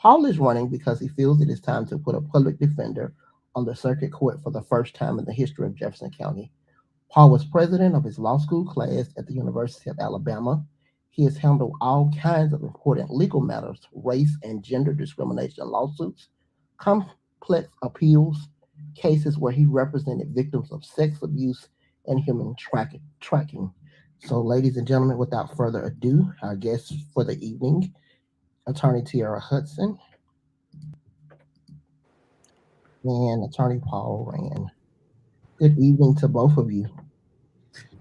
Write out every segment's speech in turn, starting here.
Paul is running because he feels it is time to put a public defender on the circuit court for the first time in the history of Jefferson County. Paul was president of his law school class at the University of Alabama. He has handled all kinds of important legal matters, race and gender discrimination lawsuits, complex appeals, cases where he represented victims of sex abuse and human tracking. So, ladies and gentlemen, without further ado, our guest for the evening, Attorney Tiara Hudson and Attorney Paul Rand. Good evening to both of you.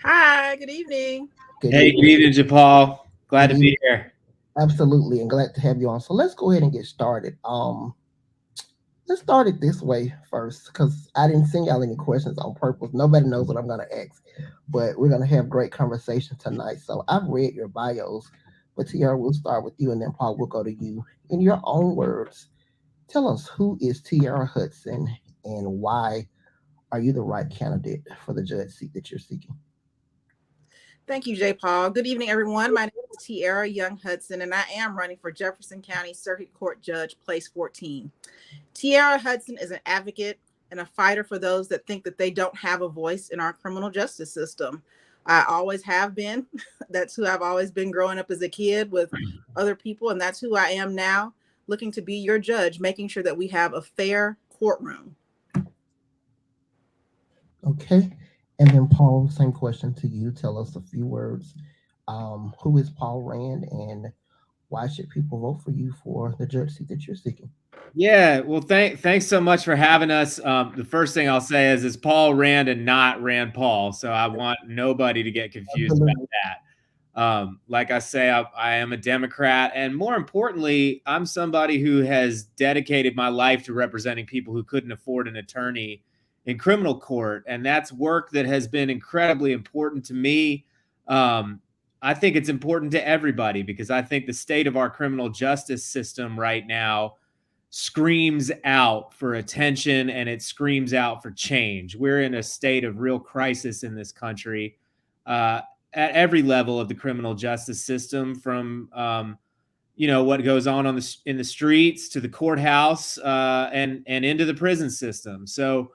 Hi, good evening. Good Hey, good evening. evening, JaPaul. Glad Good to be evening. here. Absolutely, and glad to have you on. So let's go ahead and get started. Let's start it this way first, because I didn't send y'all any questions on purpose. Nobody knows what I'm gonna ask, but we're gonna have great conversation tonight. So I've read your bios, but Tiara, we'll start with you, and then Paul will go to you. In your own words, tell us who is Tiara Hudson, and why are you the right candidate for the judge seat that you're seeking? Thank you, JaPaul. Good evening, everyone. My name is Tiara Young Hudson, and I am running for Jefferson County Circuit Court Judge, Place 14. Tiara Hudson is an advocate and a fighter for those that think that they don't have a voice in our criminal justice system. I always have been. That's who I've always been growing up as a kid with other people, and that's who I am now, looking to be your judge, making sure that we have a fair courtroom. Okay. And then Paul, same question to you. Tell us a few words. Who is Paul Rand, and why should people vote for you for the judge seat that you're seeking? Yeah, well, thanks so much for having us. The first thing I'll say is Paul Rand and not Rand Paul, so I want nobody to get confused about Absolutely. that. Like I say, I am a Democrat, and more importantly, I'm somebody who has dedicated my life to representing people who couldn't afford an attorney in criminal court, and that's work that has been incredibly important to me. I think it's important to everybody because I think the state of our criminal justice system right now screams out for attention and it screams out for change. We're in a state of real crisis in this country at every level of the criminal justice system, from what goes on in the streets to the courthouse and into the prison system. So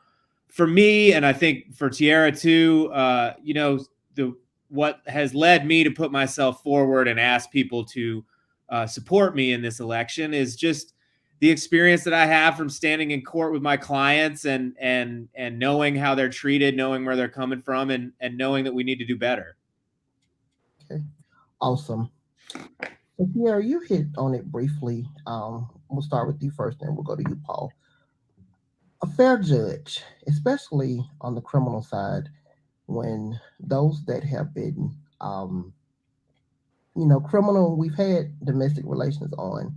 for me, and I think for Tiara too, what has led me to put myself forward and ask people to support me in this election is just the experience that I have from standing in court with my clients and knowing how they're treated, knowing where they're coming from, and knowing that we need to do better. Okay. Awesome. So Pierre, you hit on it briefly. We'll start with you first, then we'll go to you, Paul. A fair judge, especially on the criminal side, when those that have been, criminal, we've had domestic relations on,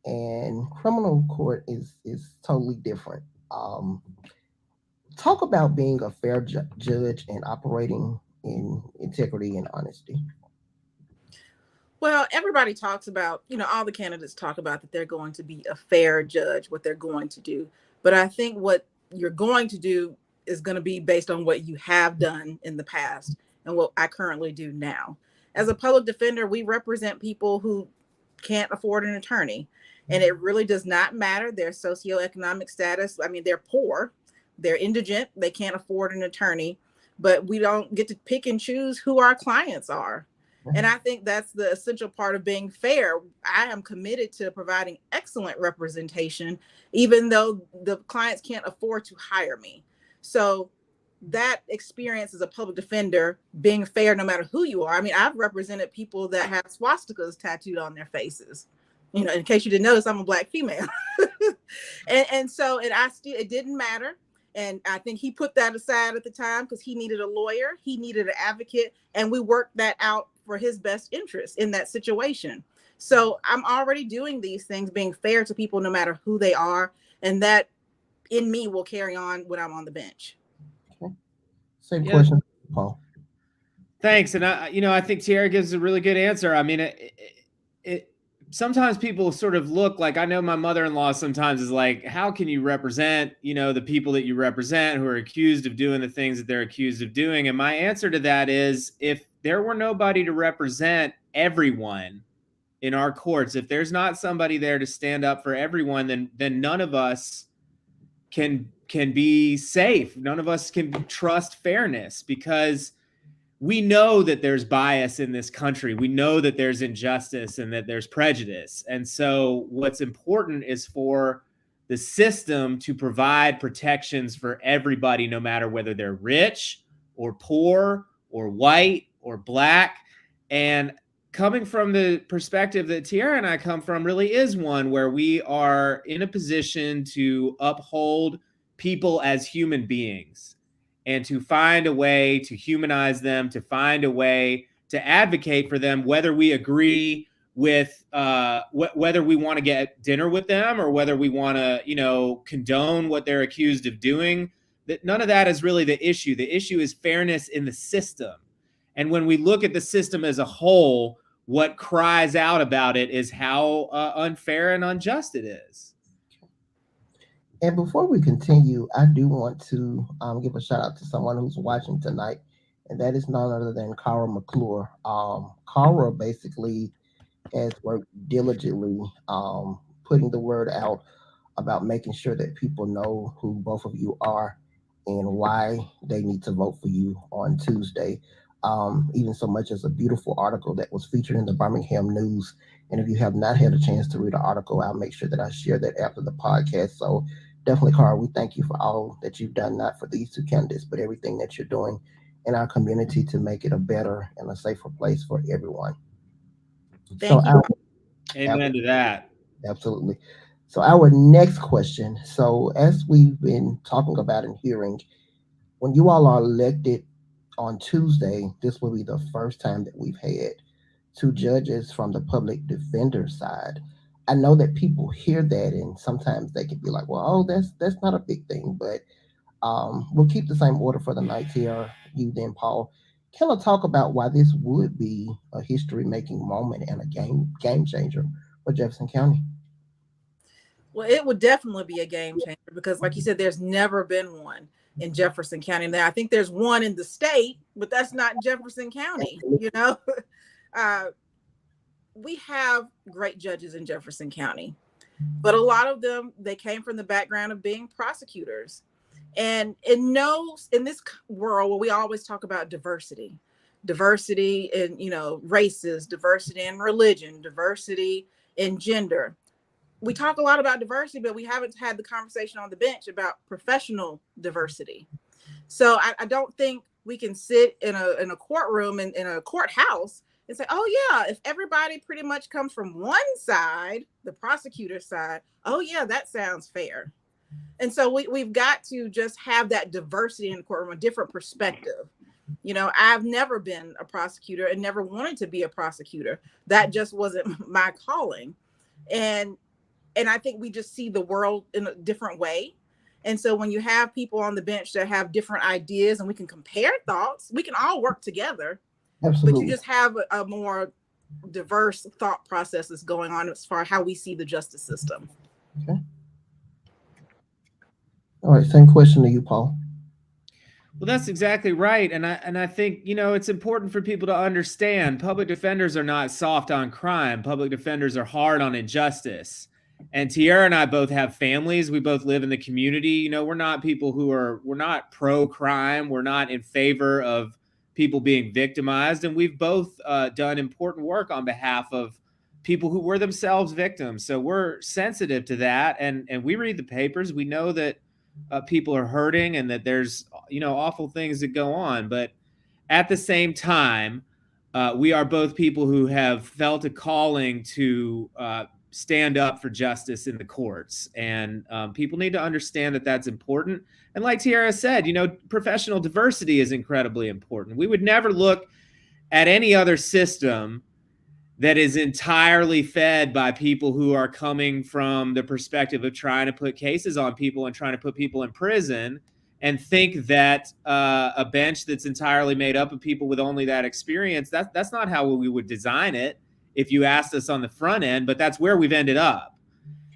and criminal court is totally different. Um, Talk about being a fair judge and operating in integrity and honesty. Well, everybody talks about, all the candidates talk about that they're going to be a fair judge, what they're going to do. But I think what you're going to do is going to be based on what you have done in the past and what I currently do now. As a public defender, we represent people who can't afford an attorney. And it really does not matter their socioeconomic status. I mean, they're poor, they're indigent, they can't afford an attorney, but we don't get to pick and choose who our clients are. And I think that's the essential part of being fair. I am committed to providing excellent representation, even though the clients can't afford to hire me. So that experience as a public defender, being fair no matter who you are. I mean, I've represented people that have swastikas tattooed on their faces. In case you didn't notice, I'm a Black female. and I still, it didn't matter. And I think he put that aside at the time because he needed a lawyer, he needed an advocate, and we worked that out for his best interest in that situation. So I'm already doing these things, being fair to people no matter who they are, and that in me will carry on when I'm on the bench. Okay. Same question, Paul. Thanks. And I think Tiara gives a really good answer. I mean, it sometimes people sort of look like, I know my mother-in-law sometimes is like, how can you represent, the people that you represent who are accused of doing the things that they're accused of doing? And my answer to that is, if there were nobody to represent everyone, in our courts, if there's not somebody there to stand up for everyone, then none of us can be safe. None of us can trust fairness, because we know that there's bias in this country. We know that there's injustice and that there's prejudice. And so what's important is for the system to provide protections for everybody, no matter whether they're rich or poor or white or black. And coming from the perspective that Tiara and I come from really is one where we are in a position to uphold people as human beings and to find a way to humanize them, to find a way to advocate for them, whether we agree with whether we want to get dinner with them or whether we want to, condone what they're accused of doing. That none of that is really the issue. The issue is fairness in the system. And when we look at the system as a whole, what cries out about it is how unfair and unjust it is. And before we continue, I do want to give a shout out to someone who's watching tonight, and that is none other than Cara McClure. Cara basically has worked diligently putting the word out about making sure that people know who both of you are and why they need to vote for you on Tuesday. Even so much as a beautiful article that was featured in the Birmingham News. And if you have not had a chance to read the article, I'll make sure that I share that after the podcast. So definitely, Carl, we thank you for all that you've done, not for these two candidates, but everything that you're doing in our community to make it a better and a safer place for everyone. Thank you. Amen to that. Absolutely. So our next question. So as we've been talking about and hearing, when you all are elected on Tuesday, this will be the first time that we've had two judges from the public defender side. I know that people hear that and sometimes they can be like, well, oh, that's not a big thing, but we'll keep the same order for the night here. You then, Paul, kind of talk about why this would be a history-making moment and a game changer for Jefferson County. Well, it would definitely be a game changer because, like you said, there's never been one in Jefferson County. Now, I think there's one in the state, but that's not Jefferson County, we have great judges in Jefferson County, but a lot of them, they came from the background of being prosecutors. And in this world where we always talk about diversity in, races, diversity in religion, diversity in gender. We talk a lot about diversity, but we haven't had the conversation on the bench about professional diversity. So I don't think we can sit in a courtroom in a courthouse and say, oh yeah, if everybody pretty much comes from one side, the prosecutor side, oh yeah, that sounds fair. And so we've got to just have that diversity in the courtroom, a different perspective. I've never been a prosecutor and never wanted to be a prosecutor. That just wasn't my calling. And I think we just see the world in a different way. And so when you have people on the bench that have different ideas and we can compare thoughts, we can all work together. Absolutely. But you just have a more diverse thought processes going on as far as how we see the justice system. Okay. All right. Same question to you, Paul. Well, that's exactly right. And I think, it's important for people to understand public defenders are not soft on crime. Public defenders are hard on injustice. And Tiara and I both have families. We both live in the community. We're not people we're not pro-crime. We're not in favor of people being victimized. And we've both done important work on behalf of people who were themselves victims. So we're sensitive to that. And we read the papers. We know that people are hurting and that there's, awful things that go on. But at the same time, we are both people who have felt a calling to stand up for justice in the courts. And people need to understand that that's important. And like Tiara said, professional diversity is incredibly important. We would never look at any other system that is entirely fed by people who are coming from the perspective of trying to put cases on people and trying to put people in prison and think that a bench that's entirely made up of people with only that experience, that's not how we would design it if you asked us on the front end, but that's where we've ended up.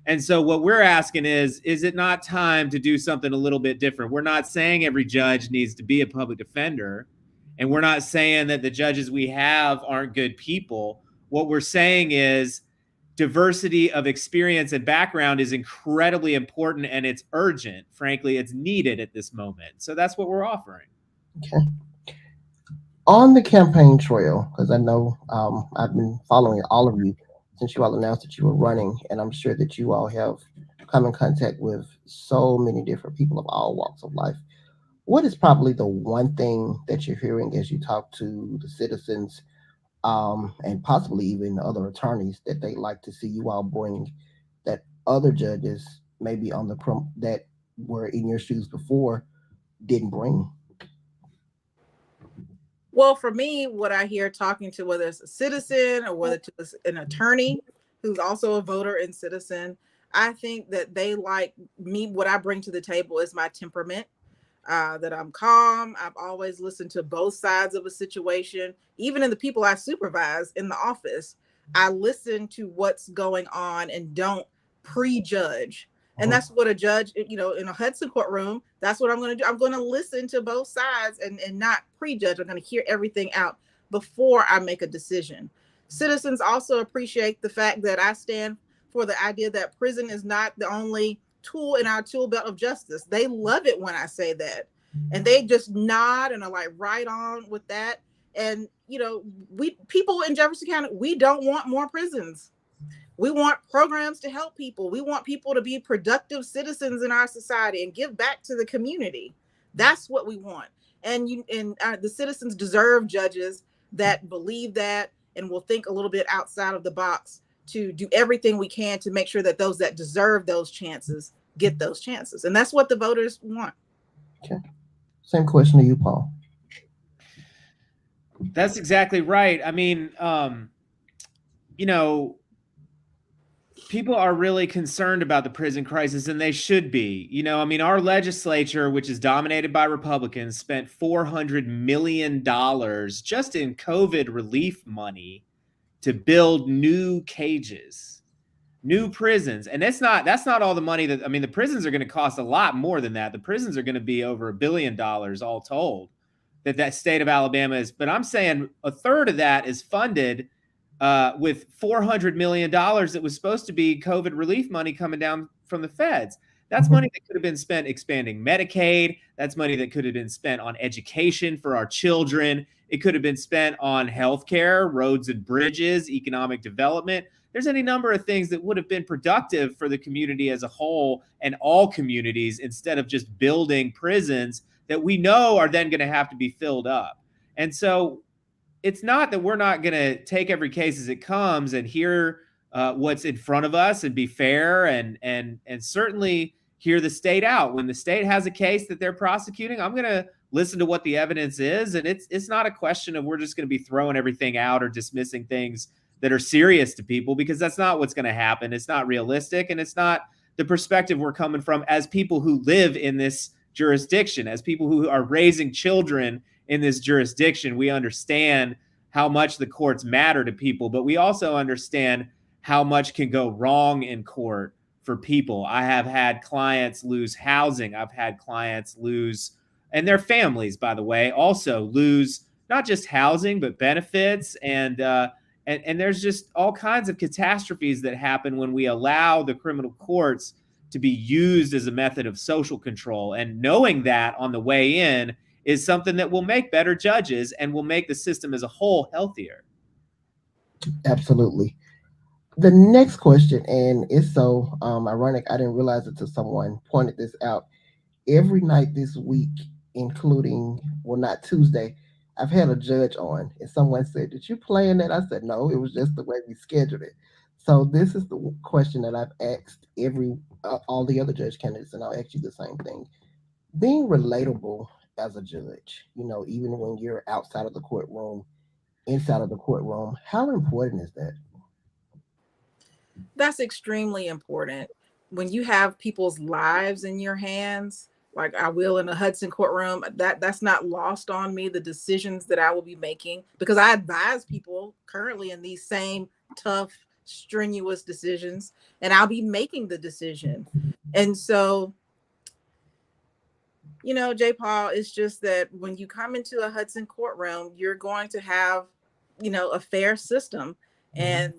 And so what we're asking is it not time to do something a little bit different? We're not saying every judge needs to be a public defender, and we're not saying that the judges we have aren't good people. What we're saying is diversity of experience and background is incredibly important, and it's urgent. Frankly, it's needed at this moment. So that's what we're offering. Okay. On the campaign trail, because I know I've been following all of you since you all announced that you were running, and I'm sure that you all have come in contact with so many different people of all walks of life. What is probably the one thing that you're hearing as you talk to the citizens, and possibly even other attorneys, that they like to see you all bring that other judges maybe on the that were in your shoes before didn't bring? Well, for me, what I hear talking to, whether it's a citizen or whether it's an attorney who's also a voter and citizen, I think that they like me. What I bring to the table is my temperament, that I'm calm. I've always listened to both sides of a situation. Even in the people I supervise in the office, I listen to what's going on and don't prejudge. And that's what a judge, in a Hudson courtroom, that's what I'm going to do. I'm going to listen to both sides and not prejudge. I'm going to hear everything out before I make a decision. Citizens also appreciate the fact that I stand for the idea that prison is not the only tool in our tool belt of justice. They love it when I say that. And they just nod and are like right on with that. And, we people in Jefferson County, we don't want more prisons. We want programs to help people. We want people to be productive citizens in our society and give back to the community. That's what we want. And the citizens deserve judges that believe that and will think a little bit outside of the box to do everything we can to make sure that those that deserve those chances get those chances. And that's what the voters want. Okay. Same question to you, Paul. That's exactly right. I mean, people are really concerned about the prison crisis, and they should be. Our legislature, which is dominated by Republicans, spent $400 million just in COVID relief money to build new cages, new prisons. And that's not all the money the prisons are going to cost a lot more than that. The prisons are going to be over $1 billion all told that state of Alabama is. But I'm saying a third of that is funded with $400 million that was supposed to be COVID relief money coming down from the feds. That's money that could have been spent expanding Medicaid. That's money that could have been spent on education for our children. It could have been spent on healthcare, roads and bridges, economic development. There's any number of things that would have been productive for the community as a whole and all communities, instead of just building prisons that we know are then going to have to be filled up. And so it's not that we're not going to take every case as it comes and hear what's in front of us and be fair and certainly hear the state out. When the state has a case that they're prosecuting, I'm going to listen to what the evidence is. And it's not a question of we're just going to be throwing everything out or dismissing things that are serious to people, because that's not what's going to happen. It's not realistic, and it's not the perspective we're coming from as people who live in this jurisdiction, as people who are raising children in this jurisdiction. We understand how much the courts matter to people, but we also understand how much can go wrong in court for people. I have had clients lose housing. I've had clients lose, and their families, by the way, also lose not just housing, but benefits. And there's just all kinds of catastrophes that happen when we allow the criminal courts to be used as a method of social control. And knowing that on the way in is something that will make better judges and will make the system as a whole healthier. Absolutely. The next question, and it's so ironic, I didn't realize it until someone pointed this out. Every night this week, including, well, not Tuesday, I've had a judge on, and someone said, "Did you plan that?" I said, "No, it was just the way we scheduled it." So this is the question that I've asked all the other judge candidates, and I'll ask you the same thing. Being relatable as a judge, even when you're outside of the courtroom, inside of the courtroom, how important is that? That's extremely important. When you have people's lives in your hands, like I will in a Hudson courtroom, that's not lost on me, the decisions that I will be making, because I advise people currently in these same tough, strenuous decisions, and I'll be making the decision. And so, JaPaul, it's just that when you come into a Hudson courtroom, you're going to have, a fair system. And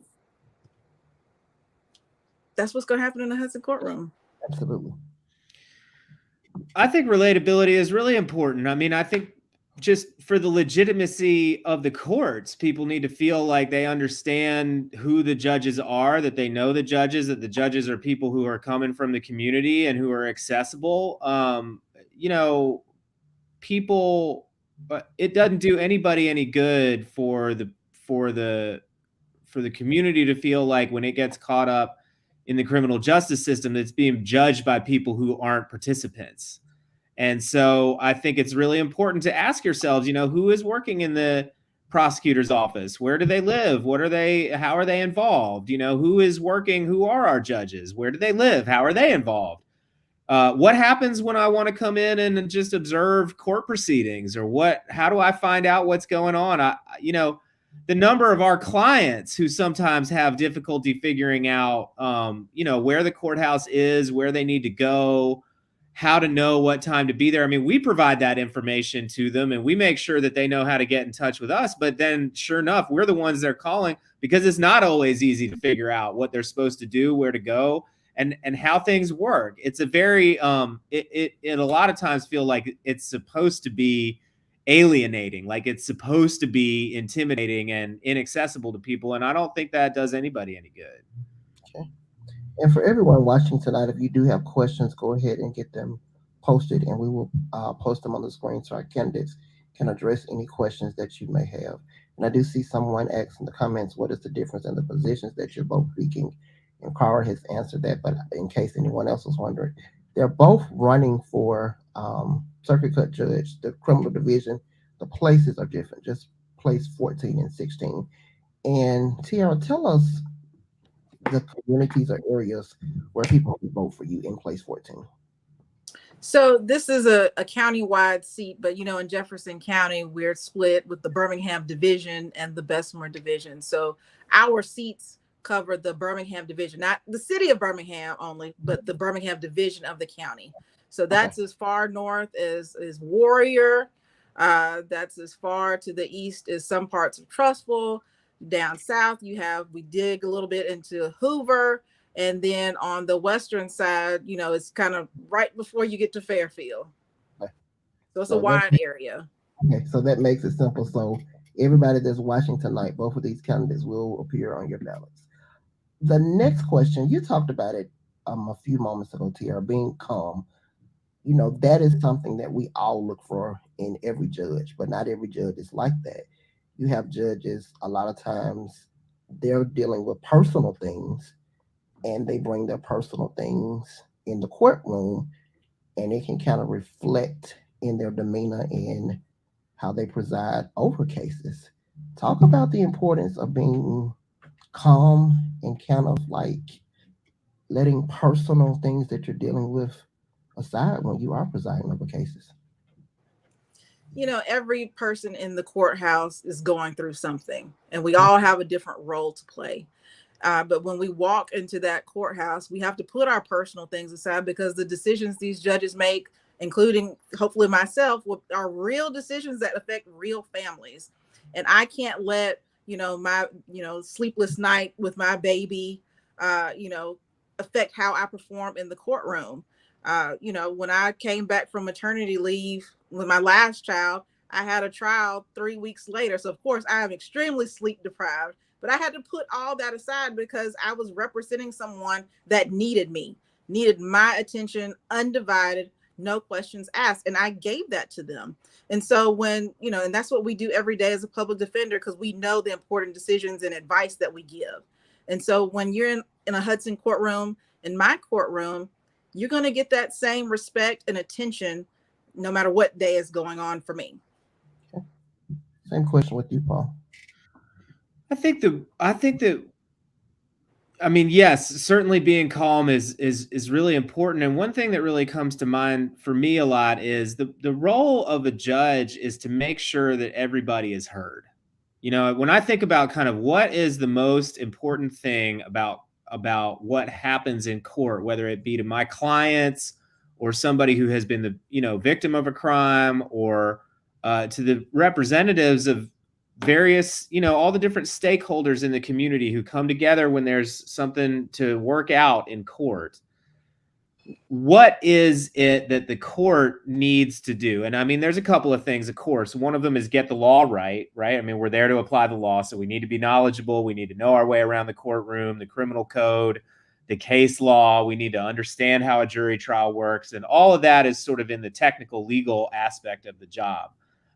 that's what's going to happen in the Hudson courtroom. Absolutely. I think relatability is really important. I mean, I think just for the legitimacy of the courts, people need to feel like they understand who the judges are, that they know the judges, that the judges are people who are coming from the community and who are accessible. You know, people, it doesn't do anybody any good for the community to feel like when it gets caught up in the criminal justice system, it's being judged by people who aren't participants. And so I think it's really important to ask yourselves, you know, who is working in the prosecutor's office? Where do they live? What are they? How are they involved? You know, who is working? Who are our judges? Where do they live? How are they involved? What happens when I want to come in and just observe court proceedings, or what? How do I find out what's going on? You know, the number of our clients who sometimes have difficulty figuring out, you know, where the courthouse is, where they need to go, how to know what time to be there. I mean, we provide that information to them and we make sure that they know how to get in touch with us. But then sure enough, we're the ones they're calling because it's not always easy to figure out what they're supposed to do, where to go, and how things work. It's a very, it a lot of times feel like it's supposed to be alienating, like it's supposed to be intimidating and inaccessible to people. And I don't think that does anybody any good. Okay. And for everyone watching tonight, if you do have questions, go ahead and get them posted, and we will post them on the screen so our candidates can address any questions that you may have. And I do see someone ask in the comments, what is the difference in the positions that you're both seeking? And Cara has answered that, but in case anyone else was wondering, they're both running for circuit court judge, the criminal division. The places are different, just place 14 and 16. And Tiara, tell us the communities or areas where people can vote for you in place 14. So this is a county-wide seat, but you know, in Jefferson County, we're split with the Birmingham division and the Bessemer division. So our seats cover the Birmingham division, not the city of Birmingham only, but the Birmingham division of the county. So that's as far north as Warrior. That's as far to the east as some parts of Trussville. Down south, we dig a little bit into Hoover. And then on the western side, you know, it's kind of right before you get to Fairfield. Okay. So it's a wide area. Okay, so that makes it simple. So everybody that's watching tonight, both of these candidates will appear on your ballots. The next question, you talked about it a few moments ago, Tiara, being calm. You know, that is something that we all look for in every judge, but not every judge is like that. You have judges, a lot of times, they're dealing with personal things, and they bring their personal things in the courtroom, and it can kind of reflect in their demeanor and how they preside over cases. Talk about the importance of being calm and kind of like letting personal things that you're dealing with aside when you are presiding over cases. You know, every person in the courthouse is going through something, and we all have a different role to play. But when we walk into that courthouse, we have to put our personal things aside, because the decisions these judges make, including hopefully myself, are real decisions that affect real families. And I can't let, you know, my, you know, sleepless night with my baby, you know, affect how I perform in the courtroom. You know, when I came back from maternity leave with my last child, I had a trial 3 weeks later. So of course I am extremely sleep deprived, but I had to put all that aside because I was representing someone that needed my attention, undivided, no questions asked. And I gave that to them. And so when, you know, and that's what we do every day as a public defender, because we know the important decisions and advice that we give. And so when you're in a Hudson courtroom, in my courtroom, you're going to get that same respect and attention no matter what day is going on for me. Okay. Same question with you, Paul. I mean, yes, certainly being calm is really important. And one thing that really comes to mind for me a lot is the role of a judge is to make sure that everybody is heard. You know, when I think about kind of what is the most important thing about what happens in court, whether it be to my clients or somebody who has been the, you know, victim of a crime, or to the representatives of various, all the different stakeholders in the community who come together when there's something to work out in court. What is it that the court needs to do? And I mean, there's a couple of things, of course. One of them is get the law right? I mean, we're there to apply the law, so we need to be knowledgeable. We need to know our way around the courtroom, the criminal code, the case law. We need to understand how a jury trial works. And all of that is sort of in the technical legal aspect of the job.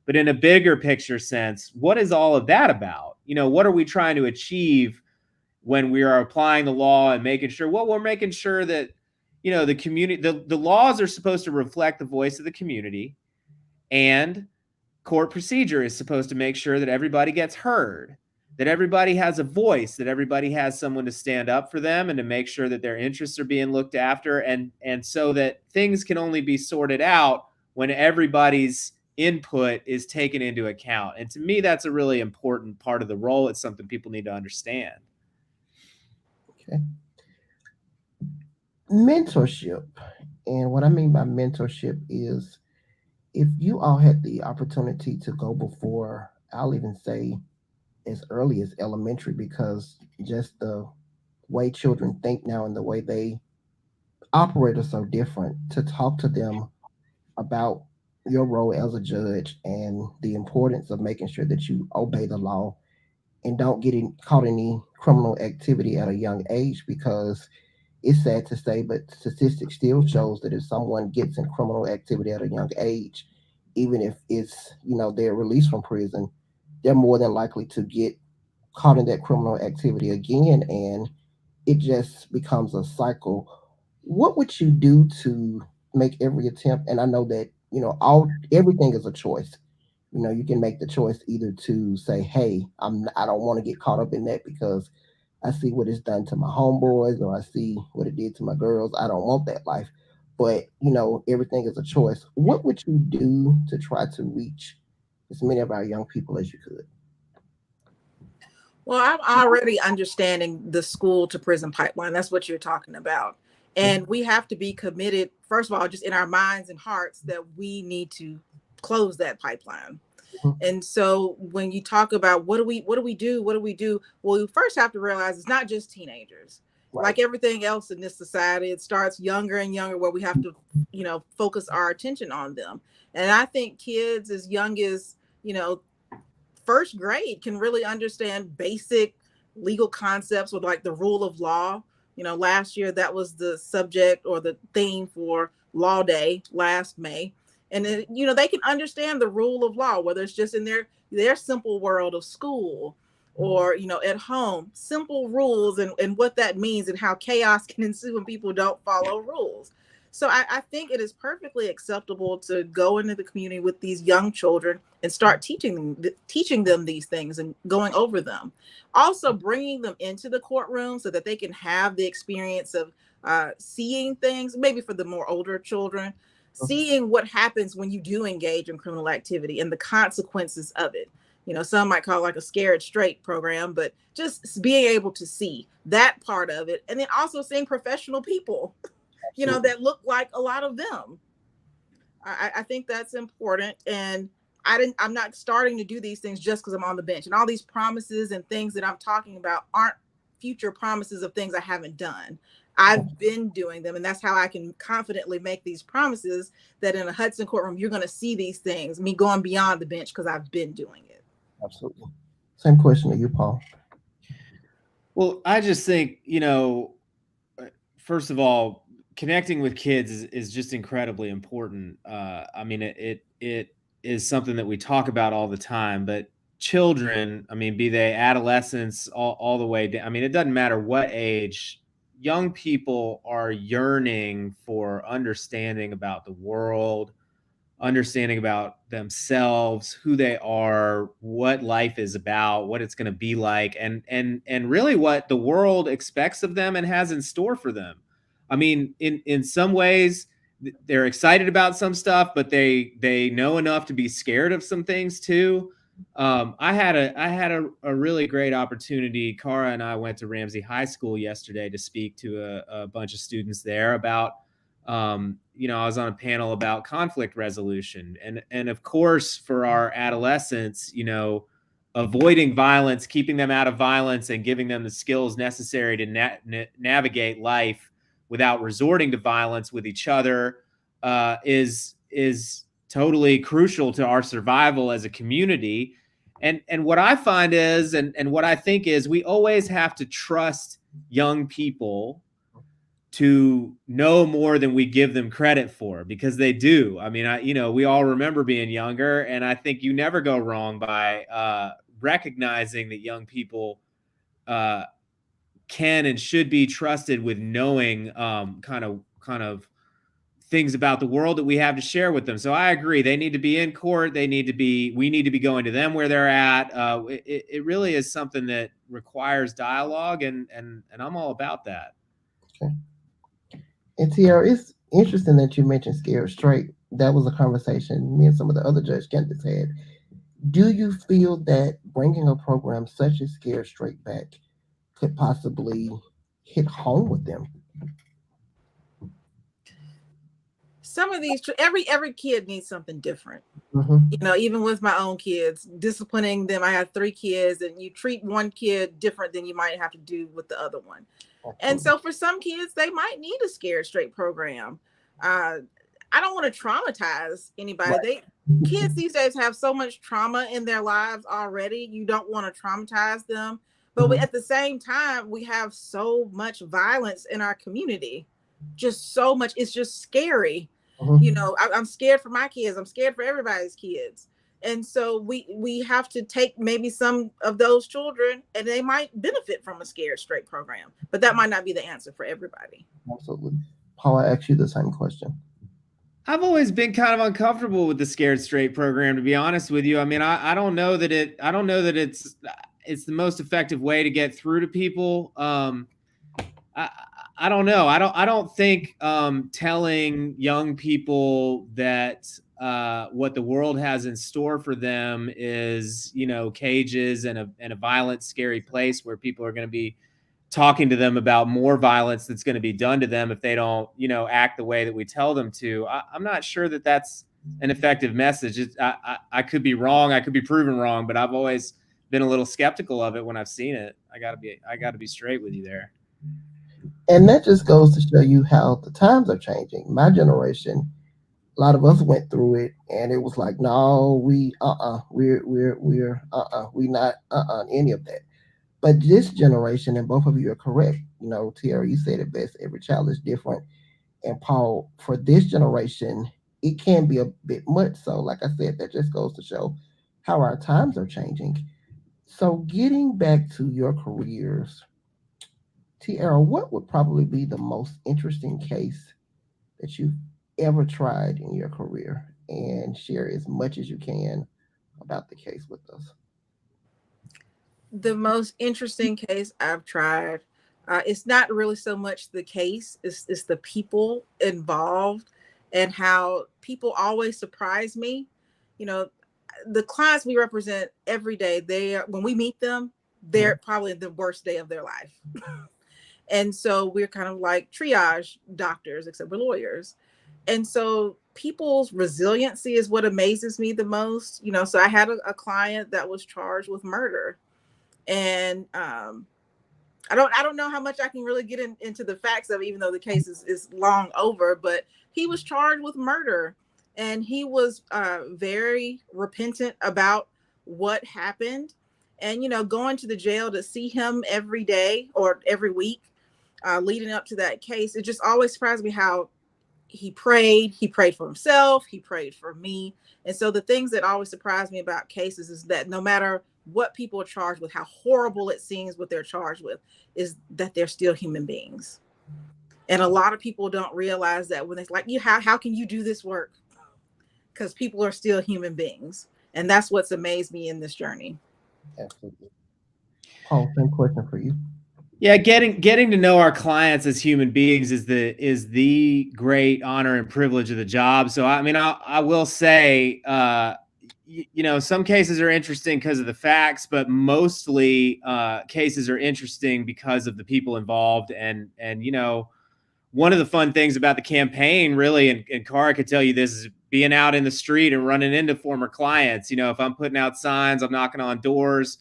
But in a bigger picture sense, what is all of that about? What are we trying to achieve when we are applying the law and making sure, well, we're making sure that, the community, the laws are supposed to reflect the voice of the community, and court procedure is supposed to make sure that everybody gets heard, that everybody has a voice, that everybody has someone to stand up for them and to make sure that their interests are being looked after. And so that things can only be sorted out when everybody's input is taken into account. And to me, that's a really important part of the role. It's something people need to understand. Okay. Mentorship. And what I mean by mentorship is if you all had the opportunity to go before, I'll even say as early as elementary, because just the way children think now and the way they operate are so different, to talk to them about your role as a judge and the importance of making sure that you obey the law and don't get caught in any criminal activity at a young age, because it's sad to say, but statistics still shows that if someone gets in criminal activity at a young age, even if it's, they're released from prison, they're more than likely to get caught in that criminal activity again, and it just becomes a cycle. What would you do to make every attempt? And I know that, everything is a choice. You can make the choice either to say, hey, I don't want to get caught up in that because I see what it's done to my homeboys, or I see what it did to my girls. I don't want that life. But, everything is a choice. What would you do to try to reach as many of our young people as you could? Well, I'm already understanding the school to prison pipeline. That's what you're talking about. And we have to be committed, first of all, just in our minds and hearts, that we need to close that pipeline. And so when you talk about what do we do? Well, you first have to realize it's not just teenagers. Right. Like everything else in this society, it starts younger and younger, where we have to, focus our attention on them. And I think kids as young as, first grade can really understand basic legal concepts with like the rule of law. Last year that was the subject or the theme for Law Day last May. And then, they can understand the rule of law, whether it's just in their simple world of school or, at home, simple rules and what that means and how chaos can ensue when people don't follow rules. So I think it is perfectly acceptable to go into the community with these young children and start teaching them these things and going over them. Also bringing them into the courtroom so that they can have the experience of seeing things, maybe for the more older children, seeing what happens when you do engage in criminal activity and the consequences of it. Some might call it like a scared straight program, but just being able to see that part of it. And then also seeing professional people, that look like a lot of them. I think that's important. And I'm not starting to do these things just because I'm on the bench. And all these promises and things that I'm talking about aren't future promises of things I haven't done. I've been doing them, and that's how I can confidently make these promises that in a Hudson courtroom, you're going to see these things, me going beyond the bench, because I've been doing it. Absolutely. Same question to you, Paul. Well, I just think, first of all, connecting with kids is just incredibly important. I mean, it is something that we talk about all the time, but children, I mean, be they adolescents all the way down, I mean, it doesn't matter what age, young people are yearning for understanding about the world, understanding about themselves, who they are, what life is about, what it's going to be like, and really what the world expects of them and has in store for them. I mean, in some ways, they're excited about some stuff, but they know enough to be scared of some things too. I had a really great opportunity. Cara and I went to Ramsey High School yesterday to speak to a bunch of students there about, I was on a panel about conflict resolution, and of course for our adolescents, avoiding violence, keeping them out of violence, and giving them the skills necessary to navigate life without resorting to violence with each other is totally crucial to our survival as a community. And what I find is, and what I think is, we always have to trust young people to know more than we give them credit for, because they do. I mean, we all remember being younger, and I think you never go wrong by recognizing that young people can and should be trusted with knowing kind of things about the world that we have to share with them. So I agree. They need to be in court. We need to be going to them where they're at. It really is something that requires dialogue, and I'm all about that. Okay. And Tiara, it's interesting that you mentioned Scared Straight. That was a conversation me and some of the other judge candidates had. Do you feel that bringing a program such as Scared Straight back could possibly hit home with them? Some of these, every kid needs something different. Mm-hmm. Even with my own kids, disciplining them. I have 3 kids, and you treat one kid different than you might have to do with the other one. And so for some kids, they might need a Scared Straight program. I don't want to traumatize anybody. Right. Kids these days have so much trauma in their lives already. You don't want to traumatize them. But at the same time, we have so much violence in our community. Just so much. It's just scary. I'm scared for my kids. I'm scared for everybody's kids. And so we have to take maybe some of those children, and they might benefit from a Scared Straight program, but that might not be the answer for everybody. Absolutely. Paul, I asked you the same question. I've always been kind of uncomfortable with the Scared Straight program, to be honest with you. I mean, I don't know that it's the most effective way to get through to people. I don't know. I don't think telling young people that what the world has in store for them is, cages and a violent, scary place where people are going to be talking to them about more violence that's going to be done to them if they don't, act the way that we tell them to. I'm not sure that that's an effective message. I could be wrong. I could be proven wrong, but I've always been a little skeptical of it when I've seen it. I gotta be straight with you there. And that just goes to show you how the times are changing. My generation, a lot of us went through it, and it was like, no, we're not any of that. But this generation, and both of you are correct. Tiara, you said it best. Every child is different. And Paul, for this generation, it can be a bit much. So, like I said, that just goes to show how our times are changing. So, getting back to your careers, Tiara, what would probably be the most interesting case that you've ever tried in your career? And share as much as you can about the case with us. The most interesting case I've tried, it's not really so much the case, it's the people involved and how people always surprise me. The clients we represent every day, when we meet them, they're probably the worst day of their life. And so we're kind of like triage doctors, except we're lawyers. And so people's resiliency is what amazes me the most. So I had a client that was charged with murder. And I don't know how much I can really get into the facts of it, even though the case is long over, but he was charged with murder, and he was very repentant about what happened. And, going to the jail to see him every day or every week leading up to that case, it just always surprised me how he prayed for himself, he prayed for me. And so the things that always surprise me about cases is that no matter what people are charged with, how horrible it seems what they're charged with, is that they're still human beings. And a lot of people don't realize that when it's like, how can you do this work? Because people are still human beings. And that's what's amazed me in this journey. Absolutely. Paul, same question for you. Yeah, getting to know our clients as human beings is the great honor and privilege of the job. So I mean, I will say, some cases are interesting because of the facts, but mostly cases are interesting because of the people involved. And one of the fun things about the campaign, really, and Cara could tell you this being out in the street and running into former clients. If I'm putting out signs, I'm knocking on doors,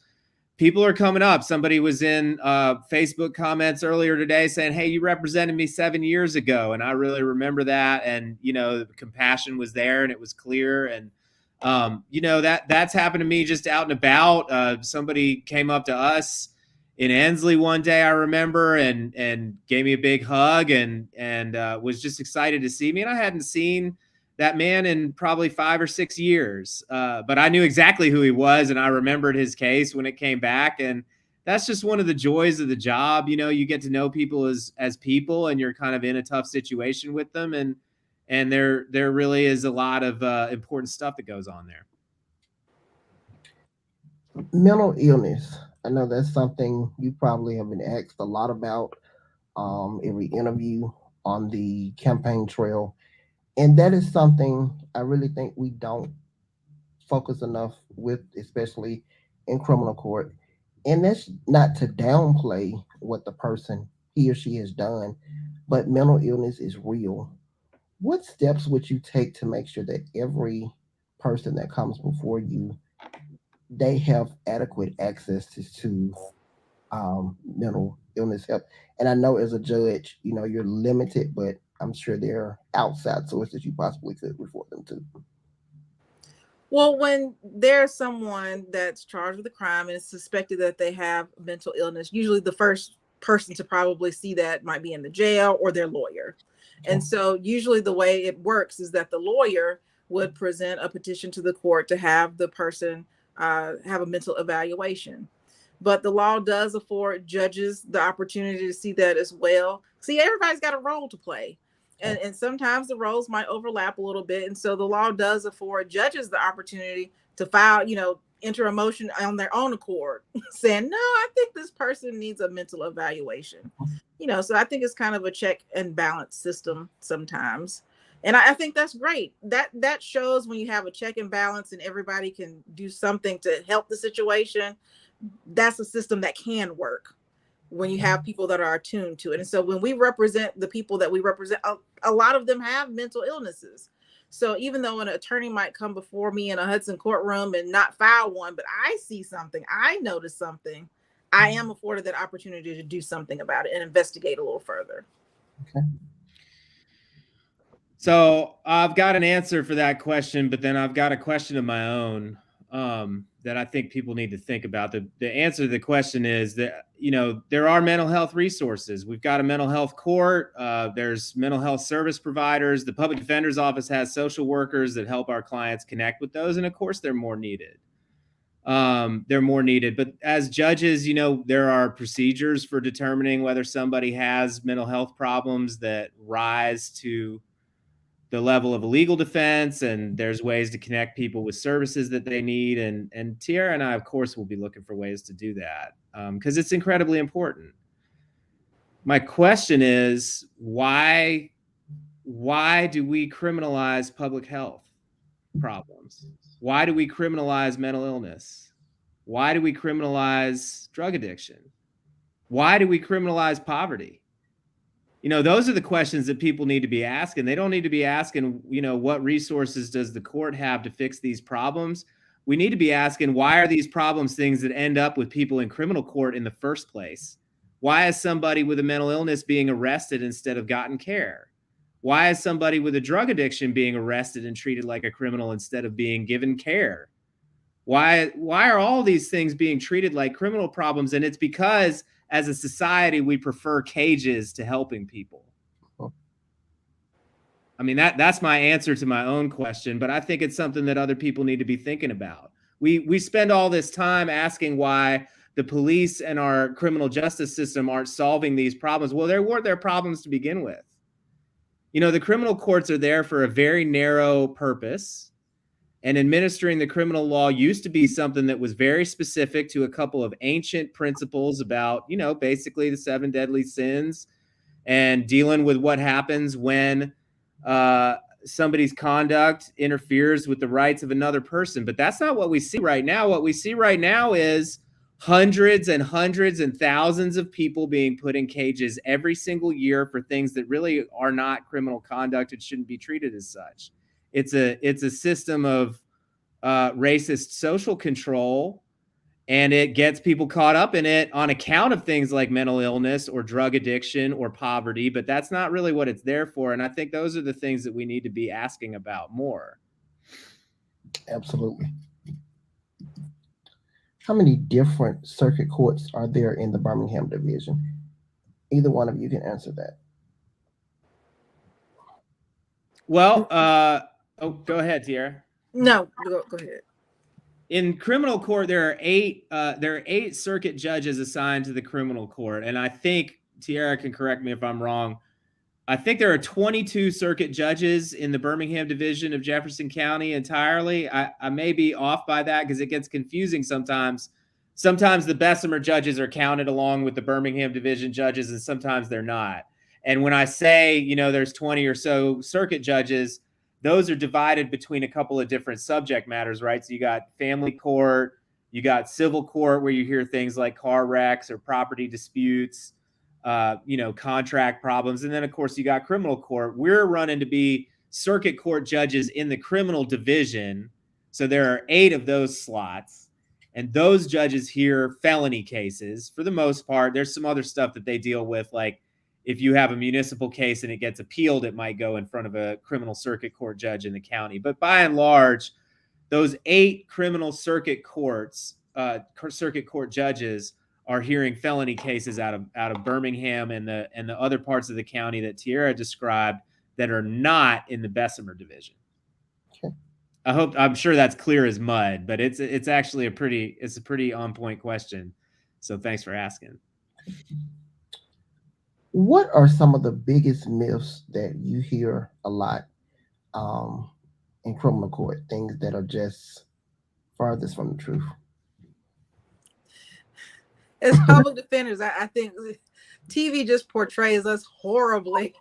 people are coming up. Somebody was in Facebook comments earlier today saying, hey, you represented me 7 years ago. And I really remember that. And, the compassion was there and it was clear. And, that's happened to me just out and about. Somebody came up to us in Ensley one day, I remember, and gave me a big hug and was just excited to see me. And I hadn't seen that man in probably 5 or 6 years. But I knew exactly who he was, and I remembered his case when it came back. And that's just one of the joys of the job. You get to know people as people, and you're kind of in a tough situation with them. And there really is a lot of important stuff that goes on there. Mental illness. I know that's something you probably have been asked a lot about every interview on the campaign trail. And that is something I really think we don't focus enough with, especially in criminal court. And that's not to downplay what the person, he or she, has done, but mental illness is real. What steps would you take to make sure that every person that comes before you, they have adequate access to mental illness help? And I know as a judge, you're limited, but I'm sure there are outside sources you possibly could refer them to. Well, when there's someone that's charged with a crime and it's suspected that they have mental illness, usually the first person to probably see that might be in the jail or their lawyer. And so usually the way it works is that the lawyer would present a petition to the court to have the person have a mental evaluation. But the law does afford judges the opportunity to see that as well. See, everybody's got a role to play. And sometimes the roles might overlap a little bit. And so the law does afford judges the opportunity to file, enter a motion on their own accord saying, no, I think this person needs a mental evaluation. So I think it's kind of a check and balance system sometimes. And I think that's great. That shows when you have a check and balance and everybody can do something to help the situation. That's a system that can work when you have people that are attuned to it. And so when we represent the people that we represent, a lot of them have mental illnesses. So even though an attorney might come before me in a Hudson courtroom and not file one, but I see something, I notice something, I am afforded that opportunity to do something about it and investigate a little further. Okay. So I've got an answer for that question, but then I've got a question of my own that I think people need to think about. The answer to the question is that, there are mental health resources. We've got a mental health court. There's mental health service providers. The public defender's office has social workers that help our clients connect with those. And of course, they're more needed. But as judges, there are procedures for determining whether somebody has mental health problems that rise to the level of a legal defense, and there's ways to connect people with services that they need. And Tiara and I, of course, will be looking for ways to do that because it's incredibly important. My question is, why do we criminalize public health problems? Why do we criminalize mental illness? Why do we criminalize drug addiction? Why do we criminalize poverty? Those are the questions that people need to be asking. They don't need to be asking, what resources does the court have to fix these problems? We need to be asking, why are these problems things that end up with people in criminal court in the first place? Why is somebody with a mental illness being arrested instead of gotten care? Why is somebody with a drug addiction being arrested and treated like a criminal instead of being given care? Why are all these things being treated like criminal problems? And it's because as a society, we prefer cages to helping people. I mean, that's my answer to my own question, but I think it's something that other people need to be thinking about. We spend all this time asking why the police and our criminal justice system aren't solving these problems. Well, there weren't their problems to begin with. The criminal courts are there for a very narrow purpose. And administering the criminal law used to be something that was very specific to a couple of ancient principles about, basically the 7 deadly sins and dealing with what happens when somebody's conduct interferes with the rights of another person. But that's not what we see right now. What we see right now is hundreds and hundreds and thousands of people being put in cages every single year for things that really are not criminal conduct and shouldn't be treated as such. It's a system of racist social control, and it gets people caught up in it on account of things like mental illness or drug addiction or poverty, but that's not really what it's there for. And I think those are the things that we need to be asking about more. Absolutely. How many different circuit courts are there in the Birmingham division? Either one of you can answer that. Well, go ahead, Tiara. No, go ahead. In criminal court, there are eight circuit judges assigned to the criminal court, and I think Tiara can correct me if I'm wrong. I think there are 22 circuit judges in the Birmingham division of Jefferson County entirely. I may be off by that because it gets confusing sometimes. Sometimes the Bessemer judges are counted along with the Birmingham division judges, and sometimes they're not. And when I say, there's 20 or so circuit judges, those are divided between a couple of different subject matters, right? So you got family court, you got civil court where you hear things like car wrecks or property disputes, contract problems. And then, of course, you got criminal court. We're running to be circuit court judges in the criminal division. So there are 8 of those slots. And those judges hear felony cases for the most part. There's some other stuff that they deal with, like if you have a municipal case and it gets appealed, it might go in front of a criminal circuit court judge in the county. But by and large, those 8 criminal circuit courts, circuit court judges are hearing felony cases out of Birmingham and the other parts of the county that Tiara described that are not in the Bessemer division. Okay. I'm sure that's clear as mud, but it's actually a pretty on point question. So thanks for asking. What are some of the biggest myths that you hear a lot in criminal court? Things that are just farthest from the truth. As public defenders, I think TV just portrays us horribly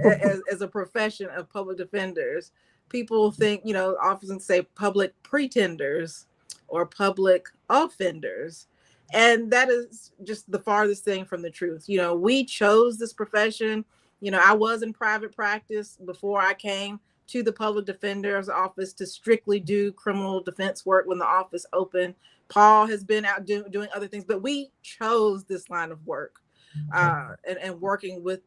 as a profession of public defenders. People think, often say public pretenders or public offenders. And that is just the farthest thing from the truth. We chose this profession. I was in private practice before I came to the public defender's office to strictly do criminal defense work when the office opened. Paul has been out doing other things, but we chose this line of work and working with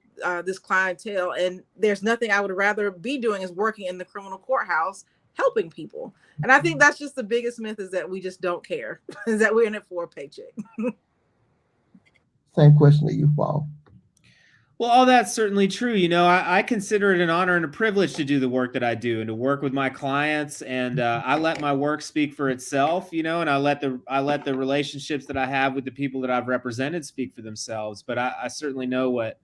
this clientele. And there's nothing I would rather be doing is working in the criminal courthouse, helping people. And I think that's just the biggest myth, is that we just don't care, is that we're in it for a paycheck. Same question to you, Paul. Well, all that's certainly true. I consider it an honor and a privilege to do the work that I do and to work with my clients. And I let my work speak for itself, and I let the relationships that I have with the people that I've represented speak for themselves. But I certainly know what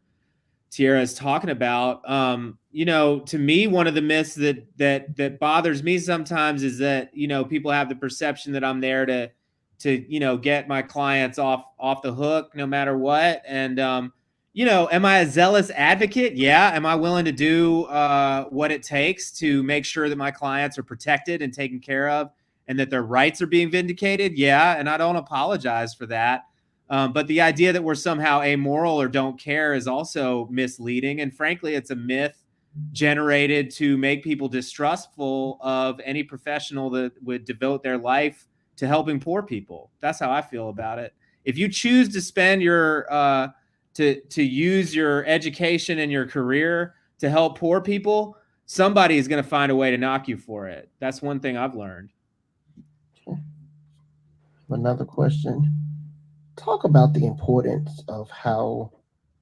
Tiara is talking about. To me, one of the myths that bothers me sometimes is that, people have the perception that I'm there to get my clients off the hook no matter what. And, am I a zealous advocate? Yeah. Am I willing to do what it takes to make sure that my clients are protected and taken care of and that their rights are being vindicated? Yeah. And I don't apologize for that. But the idea that we're somehow amoral or don't care is also misleading. And frankly, it's a myth generated to make people distrustful of any professional that would devote their life to helping poor people. That's how I feel about it. If you choose to spend your to use your education and your career to help poor people, somebody is going to find a way to knock you for it. That's one thing I've learned. Another question. Talk about the importance of how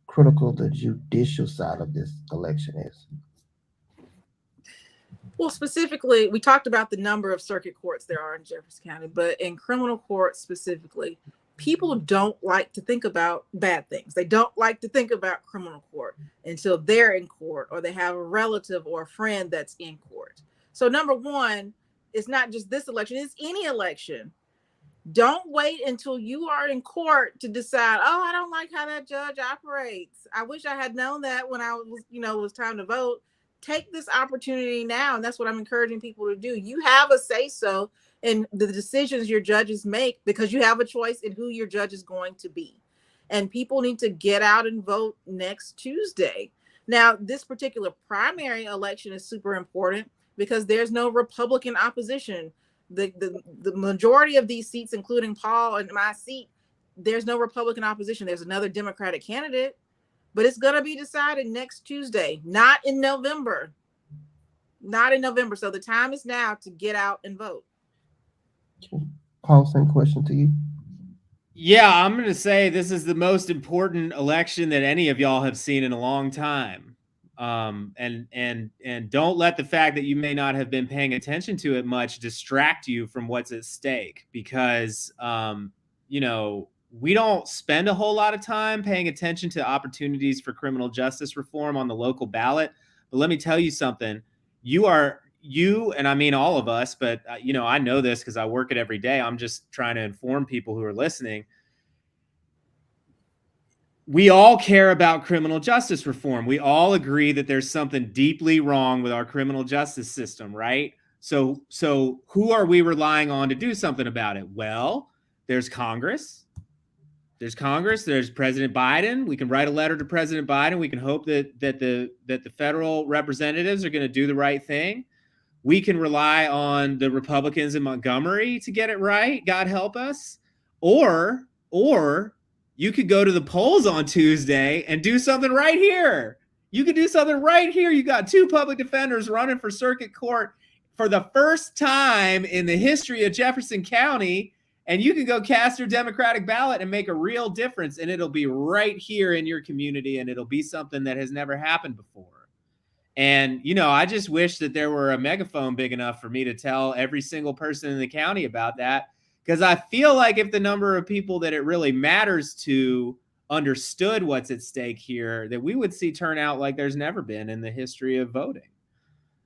critical the judicial side of this election is. Well, specifically, we talked about the number of circuit courts there are in Jefferson County, but in criminal courts specifically, people don't like to think about bad things. They don't like to think about criminal court until they're in court or they have a relative or a friend that's in court. So number one, it's not just this election, it's any election. Don't wait until you are in court to decide, I don't like how that judge operates. I wish I had known that when I was, it was time to vote. Take this opportunity now. And that's what I'm encouraging people to do. You have a say-so in the decisions your judges make because you have a choice in who your judge is going to be. And people need to get out and vote next Tuesday. Now, this particular primary election is super important because there's no Republican opposition. The majority of these seats, including Paul and my seat, there's no Republican opposition. There's another Democratic candidate, but it's going to be decided next Tuesday, not in November. Not in November. So the time is now to get out and vote. Paul, same question to you. Yeah, I'm going to say this is the most important election that any of y'all have seen in a long time. And don't let the fact that you may not have been paying attention to it much distract you from what's at stake, because, you know, we don't spend a whole lot of time paying attention to opportunities for criminal justice reform on the local ballot. But let me tell you something. You, and I mean all of us, but you know, I know this because I work it every day. I'm just trying to inform people who are listening. We all care about criminal justice reform. We all agree that there's something deeply wrong with our criminal justice system, right? So who are we relying on to do something about it? Well, there's Congress. There's President Biden. We can write a letter to President Biden. We can hope that the federal representatives are going to do the right thing. We can rely on the Republicans in Montgomery to get it right. God help us. Or you could go to the polls on Tuesday and do something right here. You could do something right here. You got two public defenders running for circuit court for the first time in the history of Jefferson County, and you can go cast your Democratic ballot and make a real difference, and it'll be right here in your community, and it'll be something that has never happened before. And, you know, I just wish that there were a megaphone big enough for me to tell every single person in the county about that, because I feel like if the number of people that it really matters to understood what's at stake here, that we would see turnout like there's never been in the history of voting.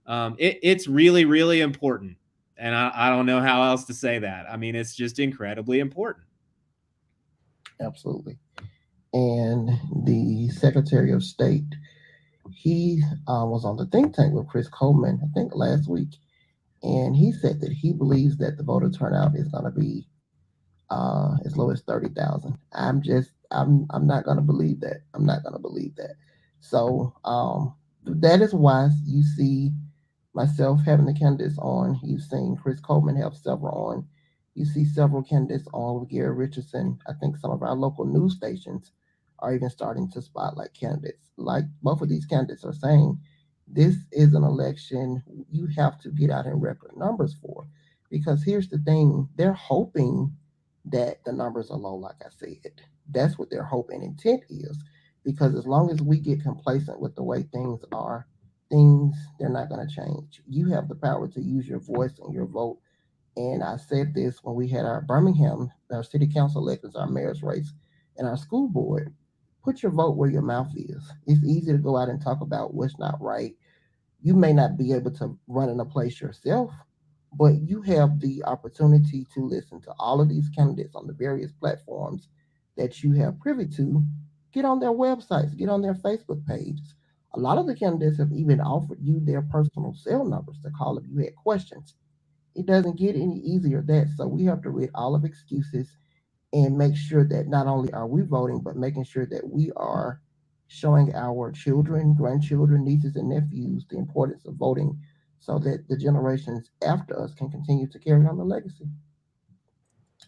It's really, really important. And I don't know how else to say that. I mean, it's just incredibly important. Absolutely. And the Secretary of State, he was on the think tank with Chris Coleman, I think last week, and he said that he believes that the voter turnout is going to be as low as 30,000. I'm not going to believe that. I'm not going to believe that. So that is why you see myself having the candidates on. You've seen Chris Coleman have several on. You see several candidates on with Gary Richardson. I think some of our local news stations are even starting to spotlight candidates. Like both of these candidates are saying, this is an election you have to get out in record numbers for. Because here's the thing, they're hoping that the numbers are low, like I said. That's what their hope and intent is. Because as long as we get complacent with the way things are, they're not going to change. You have the power to use your voice and your vote. And I said this when we had our Birmingham, our city council elections, our mayor's race, and our school board. Put your vote where your mouth is. It's easy to go out and talk about what's not right. You may not be able to run in a place yourself, but you have the opportunity to listen to all of these candidates on the various platforms that you have privy to. Get on their websites, get on their Facebook pages. A lot of the candidates have even offered you their personal cell numbers to call if you had questions. It doesn't get any easier than that. So we have to rid all of excuses and make sure that not only are we voting, but making sure that we are showing our children, grandchildren, nieces, and nephews the importance of voting so that the generations after us can continue to carry on the legacy.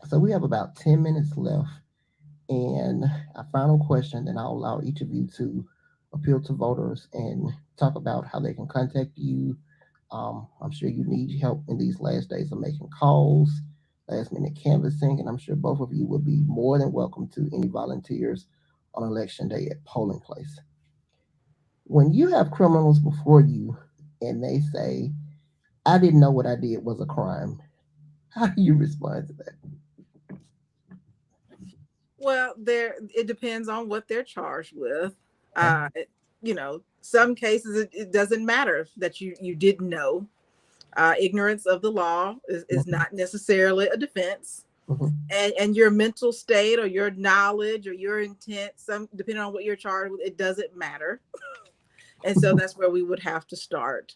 So we have about 10 minutes left. And a final question, then I'll allow each of you to appeal to voters and talk about how they can contact you. I'm sure you need help in these last days of making calls, last minute canvassing, and I'm sure both of you would be more than welcome to any volunteers on election day at polling place. When you have criminals before you and they say, I didn't know what I did was a crime, how do you respond to that? Well, it depends on what they're charged with. You know, some cases it doesn't matter that you didn't know. Ignorance of the law is not necessarily a defense. And your mental state or your knowledge or your intent, depending on what you're charged with, it doesn't matter. And so that's where we would have to start.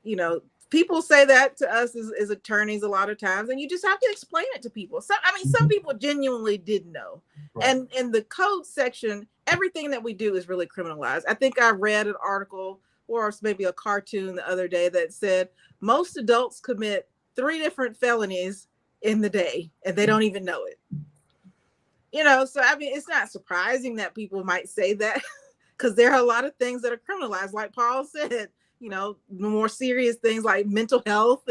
You know, people say that to us as attorneys a lot of times, and you just have to explain it to people. Some people genuinely didn't know. Right. And in the code section, everything that we do is really criminalized. I think I read an article or maybe a cartoon the other day that said most adults commit 3 different felonies in the day and they don't even know it. So I mean, it's not surprising that people might say that because there are a lot of things that are criminalized, like Paul said. More serious things like mental health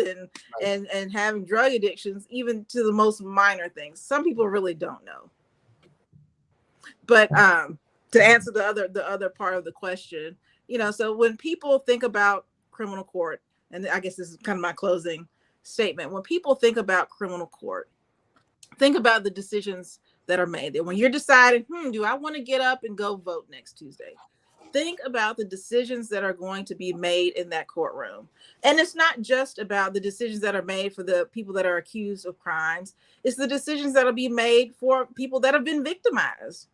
and having drug addictions, even to the most minor things. Some people really don't know. But to answer the other part of the question, so when people think about criminal court, and I guess this is kind of my closing statement, when people think about criminal court, think about the decisions that are made. When you're deciding, do I want to get up and go vote next Tuesday? Think about the decisions that are going to be made in that courtroom. And it's not just about the decisions that are made for the people that are accused of crimes. It's the decisions that will be made for people that have been victimized.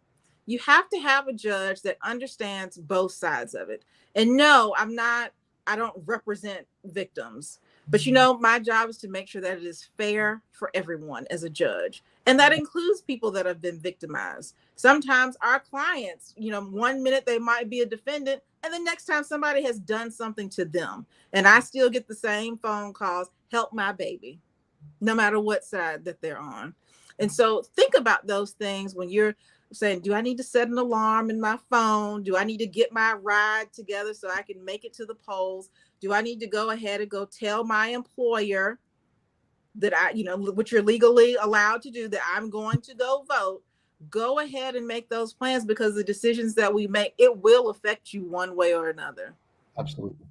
You have to have a judge that understands both sides of it. And no, I don't represent victims, but my job is to make sure that it is fair for everyone as a judge. And that includes people that have been victimized. Sometimes our clients, one minute they might be a defendant, and the next time somebody has done something to them. And I still get the same phone calls, help my baby, no matter what side that they're on. And so think about those things when you're saying, do I need to set an alarm in my phone? Do I need to get my ride together so I can make it to the polls? Do I need to go ahead and go tell my employer that which you're legally allowed to do, that I'm going to go vote? Go ahead and make those plans, because the decisions that we make, it will affect you one way or another. Absolutely.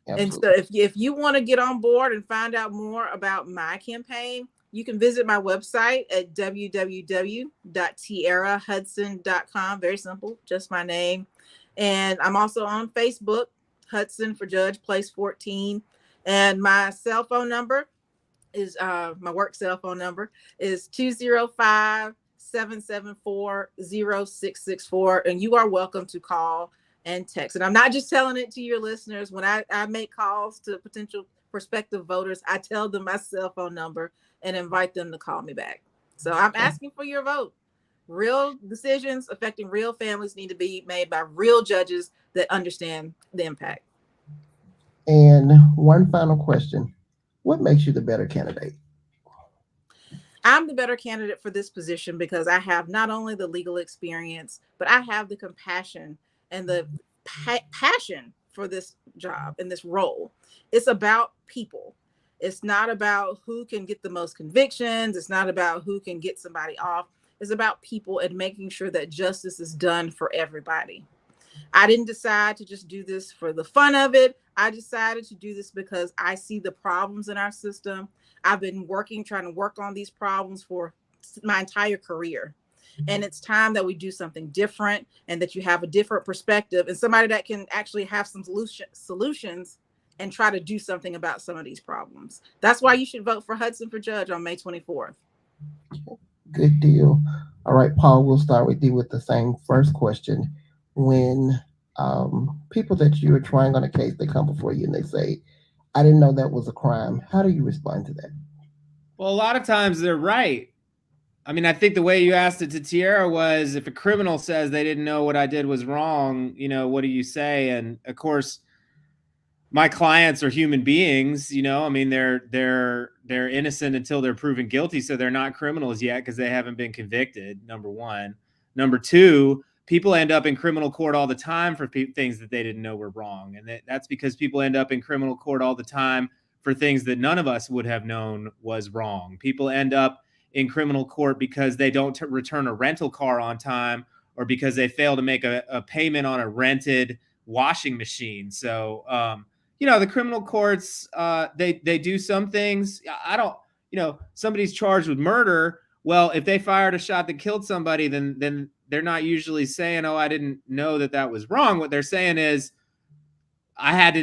And so if you want to get on board and find out more about my campaign, you can visit my website at www.tiarahudson.com. Very simple, just my name. And I'm also on Facebook, Hudson for Judge, Place 14. And my cell phone number is, my work cell phone number is 205-774-0664. And you are welcome to call and text. And I'm not just telling it to your listeners. When I make calls to potential prospective voters, I tell them my cell phone number and invite them to call me back. So I'm asking for your vote. Real decisions affecting real families need to be made by real judges that understand the impact. And one final question. What makes you the better candidate? I'm the better candidate for this position because I have not only the legal experience, but I have the compassion and the passion for this job and this role. It's about people. It's not about who can get the most convictions. It's not about who can get somebody off. It's about people and making sure that justice is done for everybody. I didn't decide to just do this for the fun of it. I decided to do this because I see the problems in our system. I've been trying to work on these problems for my entire career. And it's time that we do something different, and that you have a different perspective and somebody that can actually have some solutions and try to do something about some of these problems. That's why you should vote for Hudson for Judge on May 24th. Good deal. All right, Paul, we'll start with you with the same first question. When people that you are trying on a case, they come before you and they say, I didn't know that was a crime, how do you respond to that? Well, a lot of times they're right. I mean, I think the way you asked it to Tiara was, if a criminal says they didn't know what I did was wrong, what do you say? And of course, my clients are human beings, I mean, they're innocent until they're proven guilty. So they're not criminals yet because they haven't been convicted. Number one. Number two, people end up in criminal court all the time for things that they didn't know were wrong. And that's because people end up in criminal court all the time for things that none of us would have known was wrong. People end up in criminal court because they don't return a rental car on time, or because they fail to make a payment on a rented washing machine. So, the criminal courts, they do some things. I don't, somebody's charged with murder. Well, if they fired a shot that killed somebody, then they're not usually saying, oh, I didn't know that was wrong. What they're saying is, I had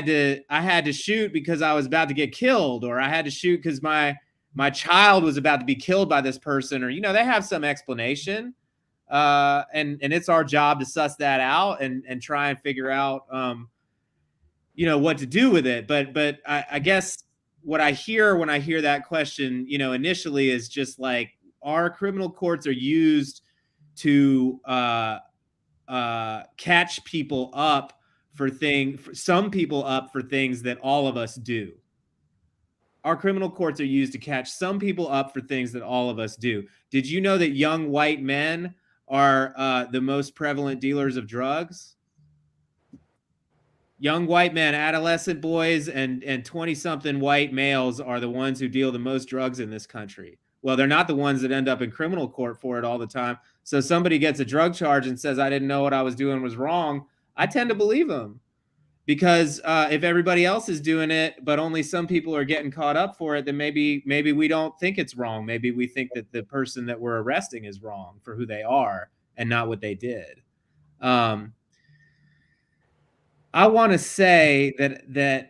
to shoot because I was about to get killed, or I had to shoot because my child was about to be killed by this person, or, they have some explanation. And it's our job to suss that out and try and figure out, what to do with it. But I guess what I hear when I hear that question, initially is just like, our criminal courts are used to catch people up some people up for things that all of us do. Our criminal courts are used to catch some people up for things that all of us do. Did you know that young white men are the most prevalent dealers of drugs? Young white men, adolescent boys, and 20-something white males are the ones who deal the most drugs in this country. Well, they're not the ones that end up in criminal court for it all the time. So somebody gets a drug charge and says, I didn't know what I was doing was wrong. I tend to believe them. Because if everybody else is doing it, but only some people are getting caught up for it, then maybe we don't think it's wrong. Maybe we think that the person that we're arresting is wrong for who they are and not what they did. I want to say that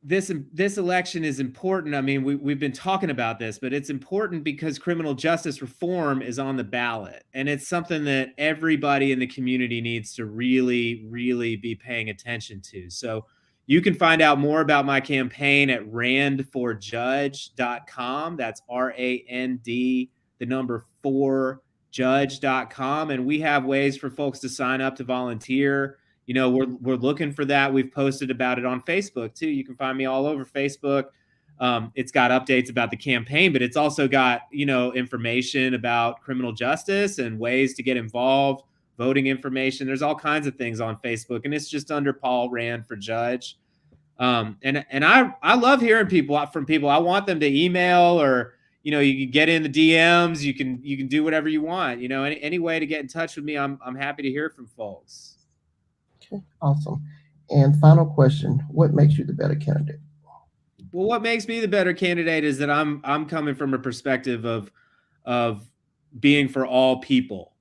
this election is important. I mean, we've been talking about this, but it's important because criminal justice reform is on the ballot. And it's something that everybody in the community needs to really, really be paying attention to. So you can find out more about my campaign at rand4judge.com. That's RAND4judge.com. And we have ways for folks to sign up to volunteer. You know, we're looking for that. We've posted about it on Facebook too. You can find me all over Facebook. It's got updates about the campaign, but it's also got, you know, information about criminal justice and ways to get involved, voting information. There's all kinds of things on Facebook, and it's just under Paul Rand for Judge. And I love hearing from people. I want them to email, or, you know, you can get in the DMs. You can do whatever you want. You know, any way to get in touch with me. I'm happy to hear from folks. Okay, awesome. And final question: what makes you the better candidate? Well, what makes me the better candidate is that I'm coming from a perspective of being for all people,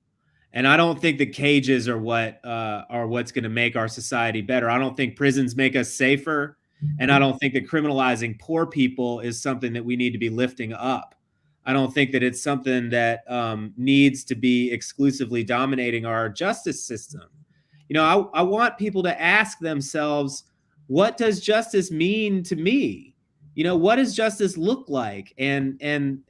and I don't think the cages are what's going to make our society better. I don't think prisons make us safer, and I don't think that criminalizing poor people is something that we need to be lifting up. I don't think that it's something that needs to be exclusively dominating our justice system. You know, I want people to ask themselves, what does justice mean to me? You know, what does justice look like? And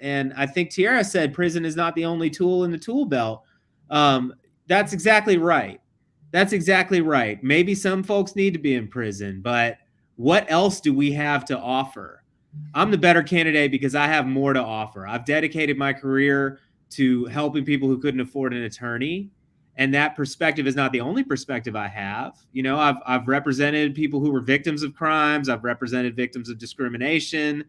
I think Tiara said prison is not the only tool in the tool belt. That's exactly right. That's exactly right. Maybe some folks need to be in prison, but what else do we have to offer? I'm the better candidate because I have more to offer. I've dedicated my career to helping people who couldn't afford an attorney. And that perspective is not the only perspective I have. You know, I've represented people who were victims of crimes. I've represented victims of discrimination.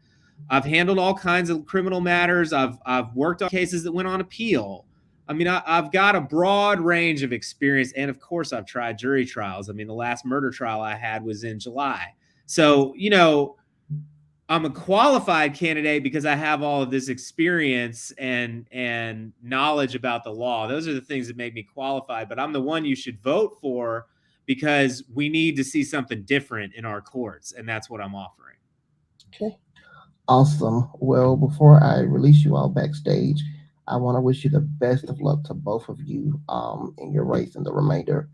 I've handled all kinds of criminal matters. I've worked on cases that went on appeal. I mean, I've got a broad range of experience. And of course, I've tried jury trials. I mean, the last murder trial I had was in July. So, you know, I'm a qualified candidate because I have all of this experience and knowledge about the law. Those are the things that make me qualified, but I'm the one you should vote for because we need to see something different in our courts, and that's what I'm offering. Okay, awesome. Well, before I release you all backstage, I want to wish you the best of luck to both of you in your race and the remainder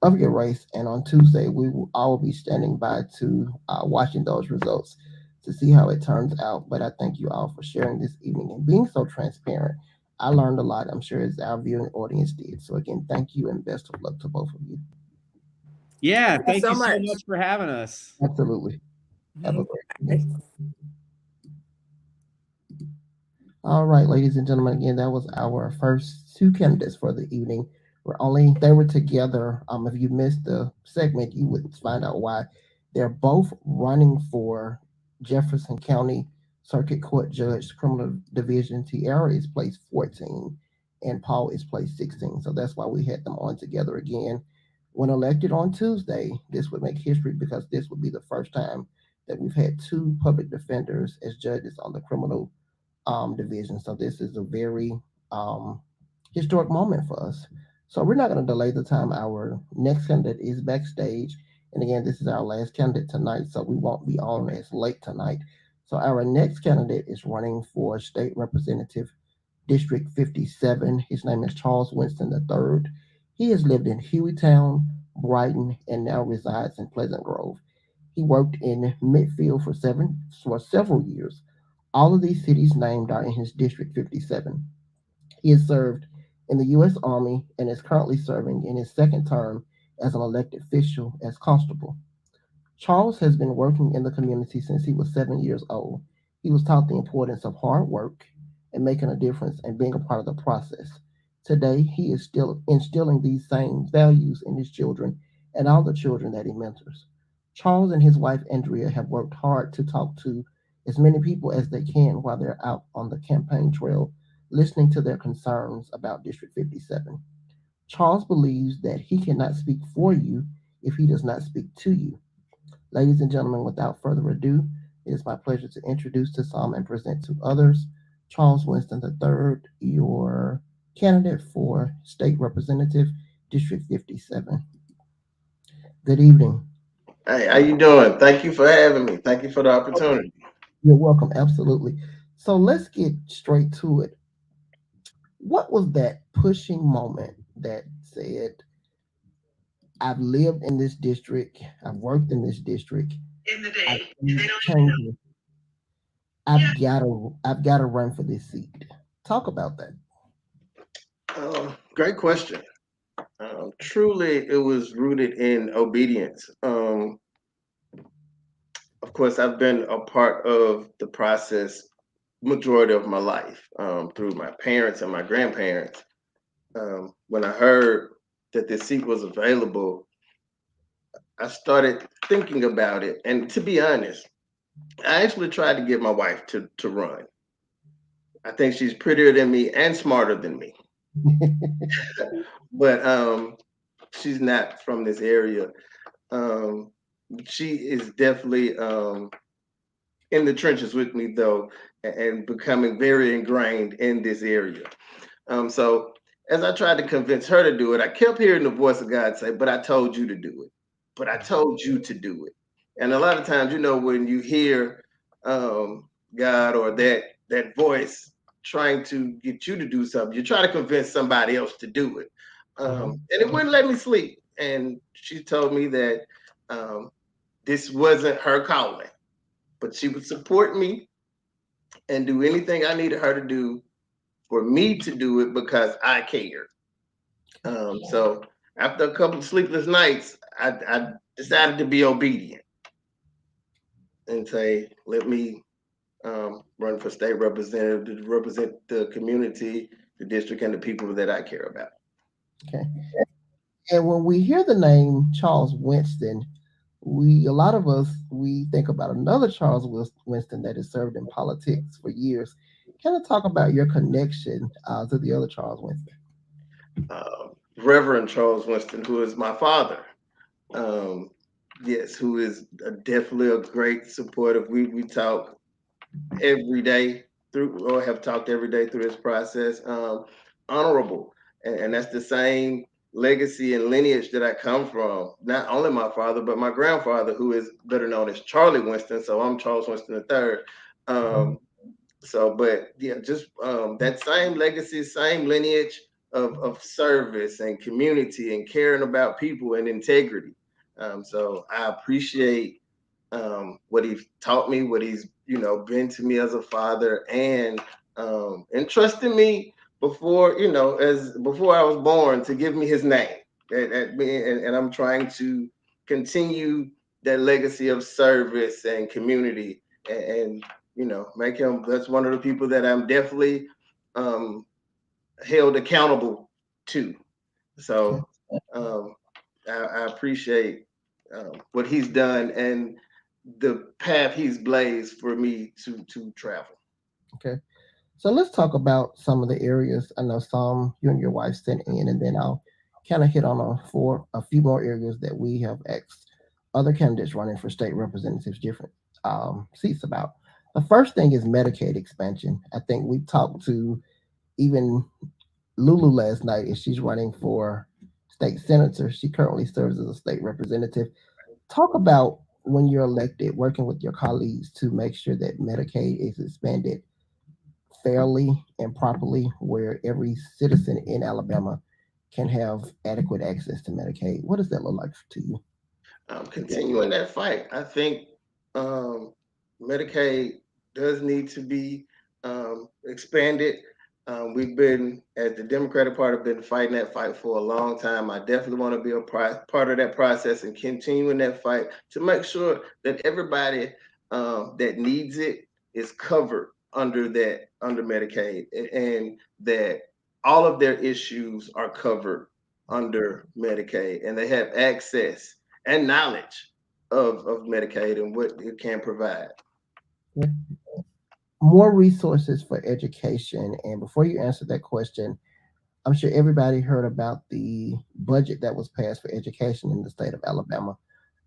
of your race. And on Tuesday, we will all be standing by to watching those results to see how it turns out. But I thank you all for sharing this evening and being so transparent. I learned a lot. I'm sure as our viewing audience did. So again, thank you and best of luck to both of you. Yeah, thank you so much for having us. Absolutely. Have a great evening. All right, ladies and gentlemen, again, that was our first two candidates for the evening. They were together. If you missed the segment, you would find out why. They're both running for Jefferson County Circuit Court Judge, Criminal Division. Tiara is place 14 and Paul is place 16. So that's why we had them on together again. When elected on Tuesday, this would make history because this would be the first time that we've had two public defenders as judges on the criminal division. So this is a very historic moment for us. So we're not going to delay the time. Our next candidate is backstage. And again, this is our last candidate tonight, so we won't be on as late tonight. So our next candidate is running for State Representative District 57. His name is Charles Winston III. He has lived in Hueytown, Brighton, and now resides in Pleasant Grove. He worked in Midfield for several years. All of these cities named are in his District 57. He has served in the U.S. Army and is currently serving in his second term as an elected official as constable. Charles has been working in the community since he was 7 years old. He was taught the importance of hard work and making a difference and being a part of the process. Today, he is still instilling these same values in his children and all the children that he mentors. Charles and his wife Andrea have worked hard to talk to as many people as they can while they're out on the campaign trail, listening to their concerns about District 57. Charles believes that he cannot speak for you if he does not speak to you. Ladies and gentlemen, without further ado, it is my pleasure to introduce to some and present to others Charles Winston III, your candidate for State Representative, District 57. Good evening. Hey, how you doing? Thank you for having me. Thank you for the opportunity. You're welcome, absolutely. So let's get straight to it. What was that pushing moment that said, I've lived in this district, I've worked in this district, I've seen changes, I've got to run for this seat. Talk about that. Great question. Truly, it was rooted in obedience. Of course, I've been a part of the process majority of my life through my parents and my grandparents. When I heard that this seat was available, I started thinking about it. And to be honest, I actually tried to get my wife to run. I think she's prettier than me and smarter than me, but she's not from this area. Um, she is definitely in the trenches with me though, and becoming very ingrained in this area. So as I tried to convince her to do it, I kept hearing the voice of God say, "But I told you to do it. But I told you to do it." And a lot of times, when you hear God or that voice trying to get you to do something, you try to convince somebody else to do it. And it wouldn't let me sleep. And she told me that um, this wasn't her calling, but she would support me and do anything I needed her to do for me to do it because I cared. So after a couple of sleepless nights, I decided to be obedient and say, let me run for state representative to represent the community, the district, and the people that I care about. Okay. And when we hear the name Charles Winston, a lot of us, we think about another Charles Winston that has served in politics for years. Kind of talk about your connection to the other Charles Winston. Reverend Charles Winston, who is my father, um, yes, who is definitely a great supportive. We talk every day through, or have talked every day through this process. Honorable, and that's the same legacy and lineage that I come from. Not only my father, but my grandfather, who is better known as Charlie Winston. So I'm Charles Winston III. Um, but yeah, just that same legacy, same lineage of service and community and caring about people and integrity. So I appreciate what he's taught me, what he's been to me as a father, and entrusting me before I was born to give me his name. And I'm trying to continue that legacy of service and community, and make him. That's one of the people that I'm definitely um, held accountable to. Okay. So um, I appreciate what he's done and the path he's blazed for me to travel. Okay. So let's talk about some of the areas. I know some you and your wife sent in, and then I'll kind of hit on a few more areas that we have asked other candidates running for state representatives different seats about. The first thing is Medicaid expansion. I think we talked to even Lulu last night, and she's running for state senator. She currently serves as a state representative. Talk about when you're elected, working with your colleagues to make sure that Medicaid is expanded fairly and properly, where every citizen in Alabama can have adequate access to Medicaid. What does that look like to you? Continuing that fight, I think um, Medicaid does need to be expanded. We've been, as the Democratic Party, been fighting that fight for a long time. I definitely want to be a part of that process and continuing that fight to make sure that everybody that needs it is covered under Medicaid, and that all of their issues are covered under Medicaid, and they have access and knowledge of Medicaid and what it can provide. More resources for education. And before you answer that question, I'm sure everybody heard about the budget that was passed for education in the state of Alabama.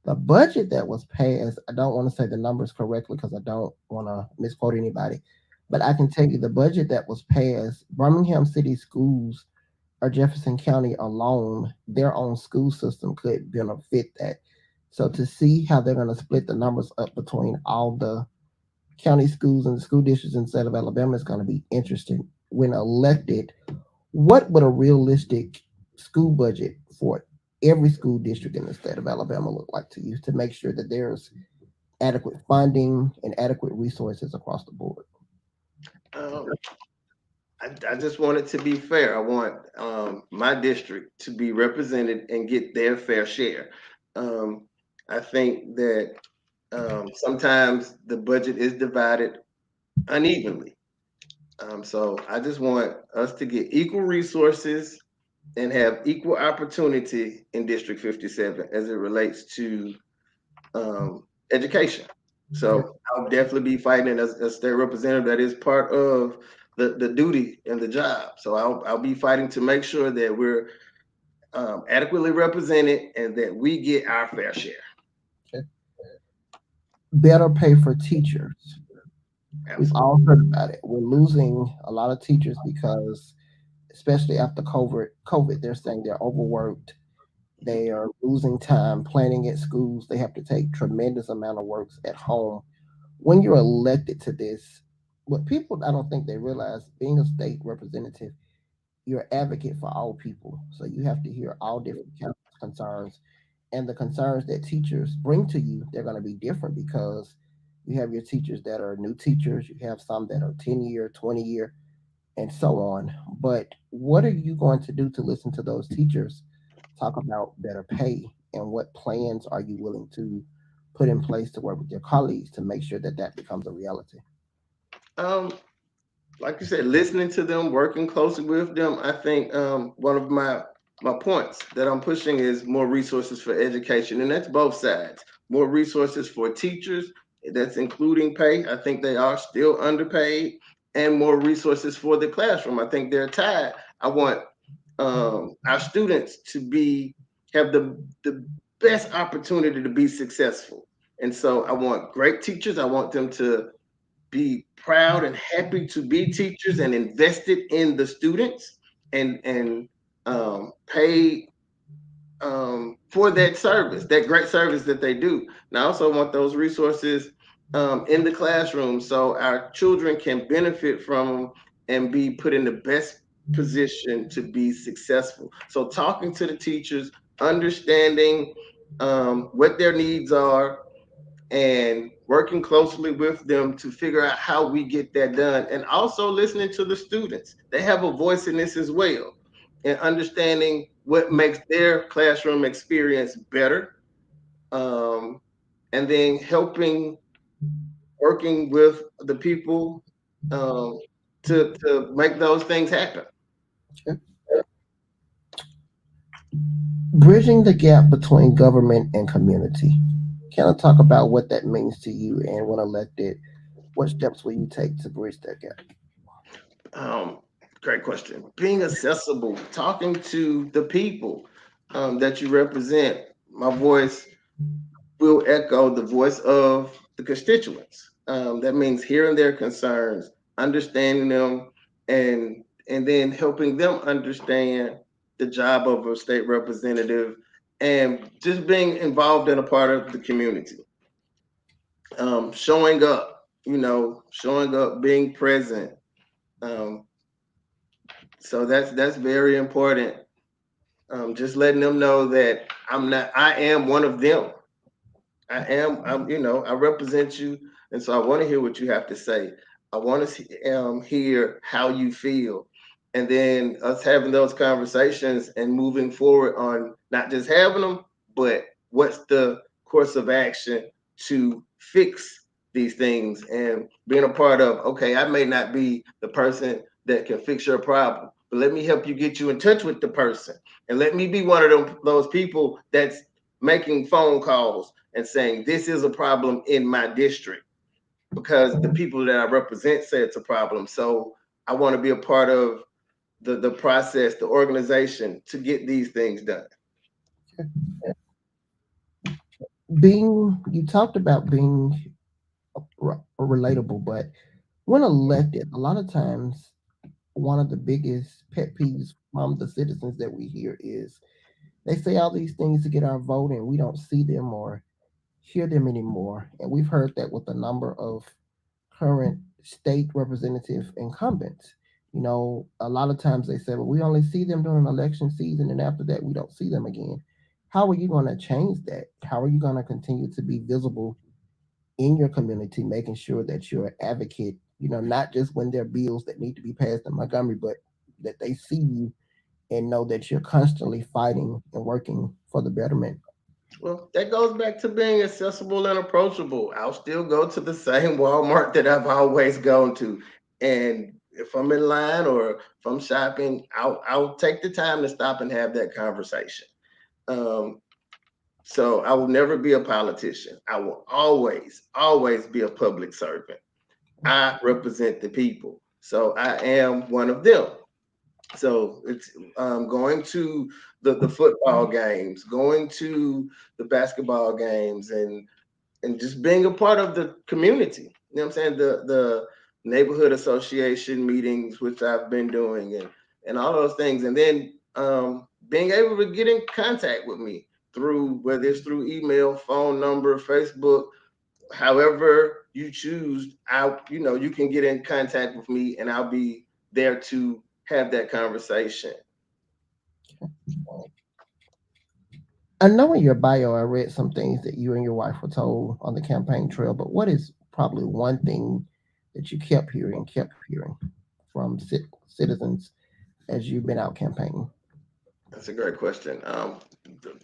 The budget that was passed, I don't want to say the numbers correctly because I don't want to misquote anybody, but I can tell you the budget that was passed, Birmingham City Schools or Jefferson County alone, their own school system could benefit that. So to see how they're going to split the numbers up between all the county schools and the school districts in the state of Alabama is going to be interesting. When elected, what would a realistic school budget for every school district in the state of Alabama look like to you to make sure that there's adequate funding and adequate resources across the board? Um, I just want it to be fair. I want my district to be represented and get their fair share. Um, I think that sometimes the budget is divided unevenly. So I just want us to get equal resources and have equal opportunity in District 57 as it relates to education. So I'll definitely be fighting as a state representative. That is part of the duty and the job. So I'll be fighting to make sure that we're adequately represented and that we get our fair share. Okay. Better pay for teachers. We've all heard about it. We're losing a lot of teachers because, especially after COVID, they're saying they're overworked. They are losing time planning at schools. They have to take tremendous amount of works at home. When you're elected to this, what people I don't think they realize, being a state representative, you're advocate for all people. So you have to hear all different kinds of concerns. And the concerns that teachers bring to you, they're going to be different because you have your teachers that are new teachers, you have some that are 10-year, 20-year, and so on. But what are you going to do to listen to those teachers talk about better pay, and what plans are you willing to put in place to work with your colleagues to make sure that that becomes a reality? Um, like you said, listening to them, working closely with them. I think one of my points that I'm pushing is more resources for education, and that's both sides. More resources for teachers, that's including pay. I think they are still underpaid, and more resources for the classroom. I think they're tied. I want our students to have the best opportunity to be successful, and so I want great teachers. I want them to be proud and happy to be teachers and invested in the students and pay for that service, that great service that they do. And I also want those resources in the classroom so our children can benefit from them and be put in the best position to be successful. So talking to the teachers, understanding what their needs are, and working closely with them to figure out how we get that done, and also listening to the students. They have a voice in this as well, and understanding what makes their classroom experience better, um, and then working with the people um, to make those things happen. Bridging the gap between government and community. Can I talk about what that means to you, and when elected, what steps will you take to bridge that gap? Um, Great question. Being accessible, talking to the people that you represent. My voice will echo the voice of the constituents. That means hearing their concerns, understanding them, and then helping them understand the job of a state representative, and just being involved in a part of the community. Showing up, showing up, being present. Um, so that's very important. Just letting them know that I am one of them. I represent you, and so I want to hear what you have to say. I want to hear how you feel, and then us having those conversations and moving forward on not just having them, but what's the course of action to fix these things, and being a part of, okay, I may not be the person that can fix your problem, but let me help you get you in touch with the person, and let me be one of those people that's making phone calls and saying this is a problem in my district because the people that I represent say it's a problem. So I want to be a part of the process, the organization to get these things done. You talked about being relatable, but when elected, a lot of times one of the biggest pet peeves from the citizens that we hear is they say all these things to get our vote and we don't see them or hear them anymore. And we've heard that with a number of current state representative incumbents. A lot of times they say, well, we only see them during election season, and after that, we don't see them again. How are you going to change that? How are you going to continue to be visible in your community, making sure that you're an advocate, not just when there are bills that need to be passed in Montgomery, but that they see you and know that you're constantly fighting and working for the betterment? Well, that goes back to being accessible and approachable. I'll still go to the same Walmart that I've always gone to. And if I'm in line or if I'm shopping, I'll take the time to stop and have that conversation. Um, so I will never be a politician. I will always be a public servant. I represent the people. So I am one of them. So it's going to the football games, going to the basketball games, and just being a part of the community. You know what I'm saying? The neighborhood association meetings, which I've been doing, and all those things, and then being able to get in contact with me through, whether it's through email, phone number, Facebook, however you choose. You can get in contact with me, and I'll be there to have that conversation. I know in your bio, I read some things that you and your wife were told on the campaign trail, but what is probably one thing that you kept hearing from citizens as you've been out campaigning? That's a great question.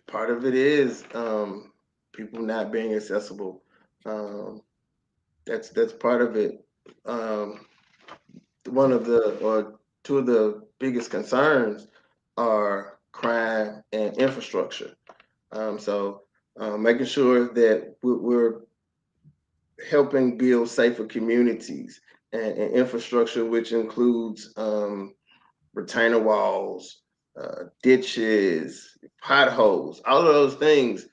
Part of it is people not being accessible. Um, that's part of it. Um, One of the or two of the biggest concerns are crime and infrastructure. So making sure that we're helping build safer communities and infrastructure, which includes retainer walls, ditches, potholes, all of those things,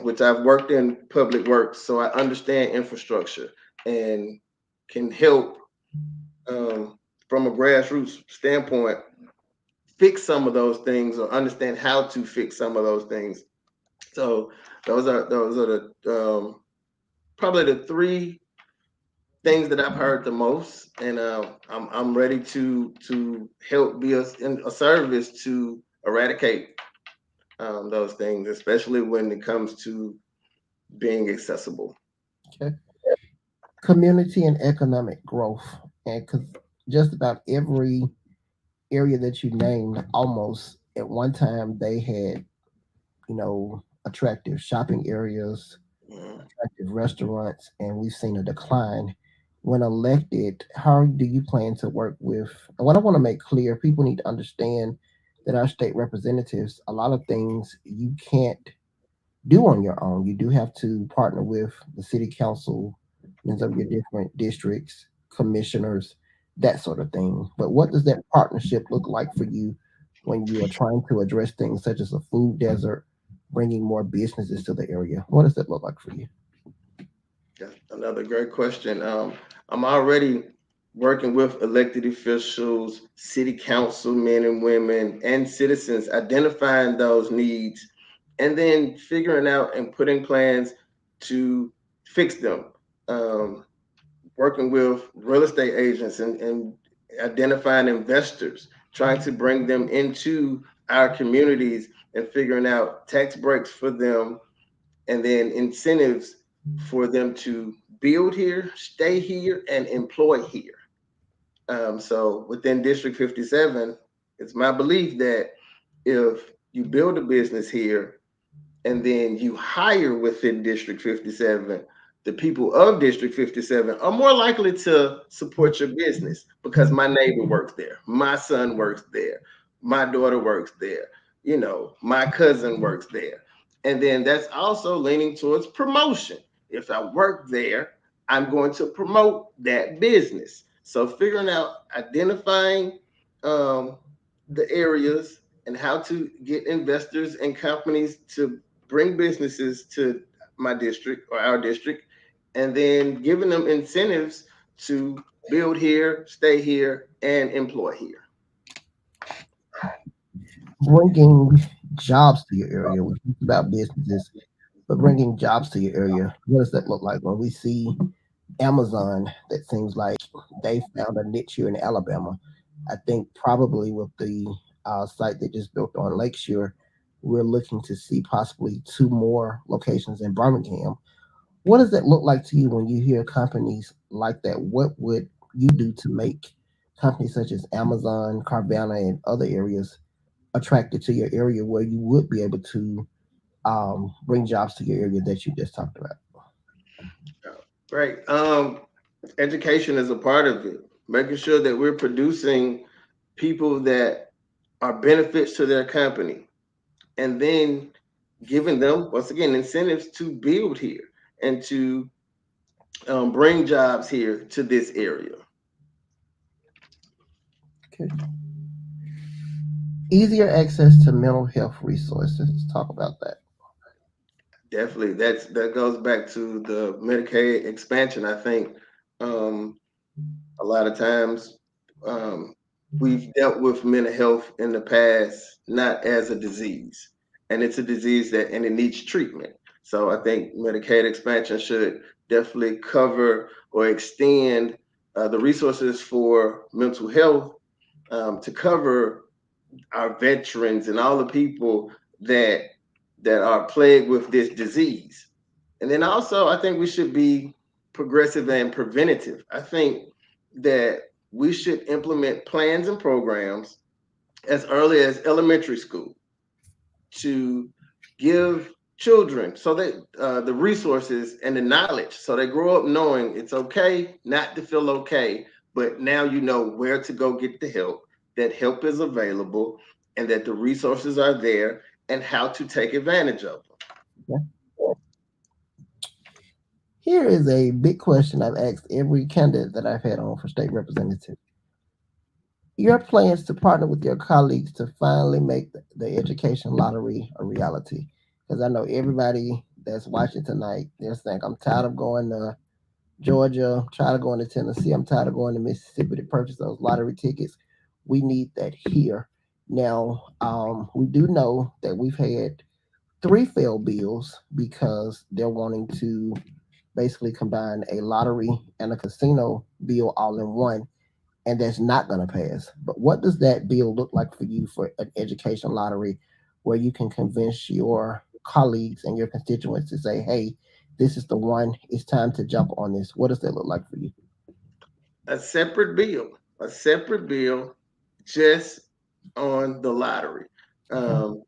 which I've worked in public works, so I understand infrastructure and can help um, from a grassroots standpoint fix some of those things or understand how to fix some of those things. So those are the probably the three things that I've heard the most, and I'm ready to help be a service to eradicate those things, especially when it comes to being accessible. Okay. Community and economic growth, and because just about every area that you named, almost at one time they had, attractive shopping areas, Mm. attractive restaurants, and we've seen a decline. When elected, how do you plan to work with? And what I want to make clear, people need to understand that our state representatives, a lot of things you can't do on your own. You do have to partner with the city council of your different districts, commissioners, that sort of thing. But what does that partnership look like for you when you are trying to address things such as a food desert, bringing more businesses to the area? What does that look like for you? That's another great question. I'm already working with elected officials, city council men and women, and citizens, identifying those needs and then figuring out and putting plans to fix them. Um, Working with real estate agents and identifying investors, trying to bring them into our communities and figuring out tax breaks for them and then incentives for them to build here, stay here, and employ here. So within District 57, it's my belief that if you build a business here and then you hire within District 57, the people of District 57 are more likely to support your business because my neighbor works there, my son works there, my daughter works there, my cousin works there. And then that's also leaning towards promotion. If I work there, I'm going to promote that business. So figuring out, identifying um, the areas and how to get investors and companies to bring businesses to my district or our district, and then giving them incentives to build here, stay here, and employ here. Bringing jobs to your area. We talked about businesses, but bringing jobs to your area. What does that look like when we see Amazon? That seems like they found a niche here in Alabama. I think probably with the site they just built on Lakeshore, we're looking to see possibly two more locations in Birmingham. What does that look like to you when you hear companies like that? What would you do to make companies such as Amazon, Carvana, and other areas attracted to your area where you would be able to bring jobs to your area that you just talked about? Right. Education is a part of it. Making sure that we're producing people that are benefits to their company, and then giving them, once again, incentives to build here and to bring jobs here to this area. Okay. Easier access to mental health resources. Let's talk about that. Definitely, that goes back to the Medicaid expansion. I think um, a lot of times um, we've dealt with mental health in the past not as a disease, and it's a disease that and it needs treatment. So I think Medicaid expansion should definitely cover or extend the resources for mental health to cover our veterans and all the people that are plagued with this disease. And then also, I think we should be progressive and preventative. I think that we should implement plans and programs as early as elementary school to give children so that the resources and the knowledge so they grow up knowing it's okay not to feel okay, but now you know where to go get the help, that help is available, and that the resources are there, and how to take advantage of them. Okay. Here is a big question I've asked every candidate that I've had on for state representative. Your plans to partner with your colleagues to finally make the education lottery a reality? Because I know everybody that's watching tonight, they're saying, I'm tired of going to Georgia, I'm tired of going to Tennessee, I'm tired of going to Mississippi to purchase those lottery tickets. We need that here. Now, we do know that we've had three failed bills because they're wanting to basically combine a lottery and a casino bill all in one, and that's not going to pass. But what does that bill look like for you for an education lottery where you can convince your colleagues and your constituents to say, hey, this is the one, it's time to jump on this? What does that look like for you? A separate bill just on the lottery. Okay.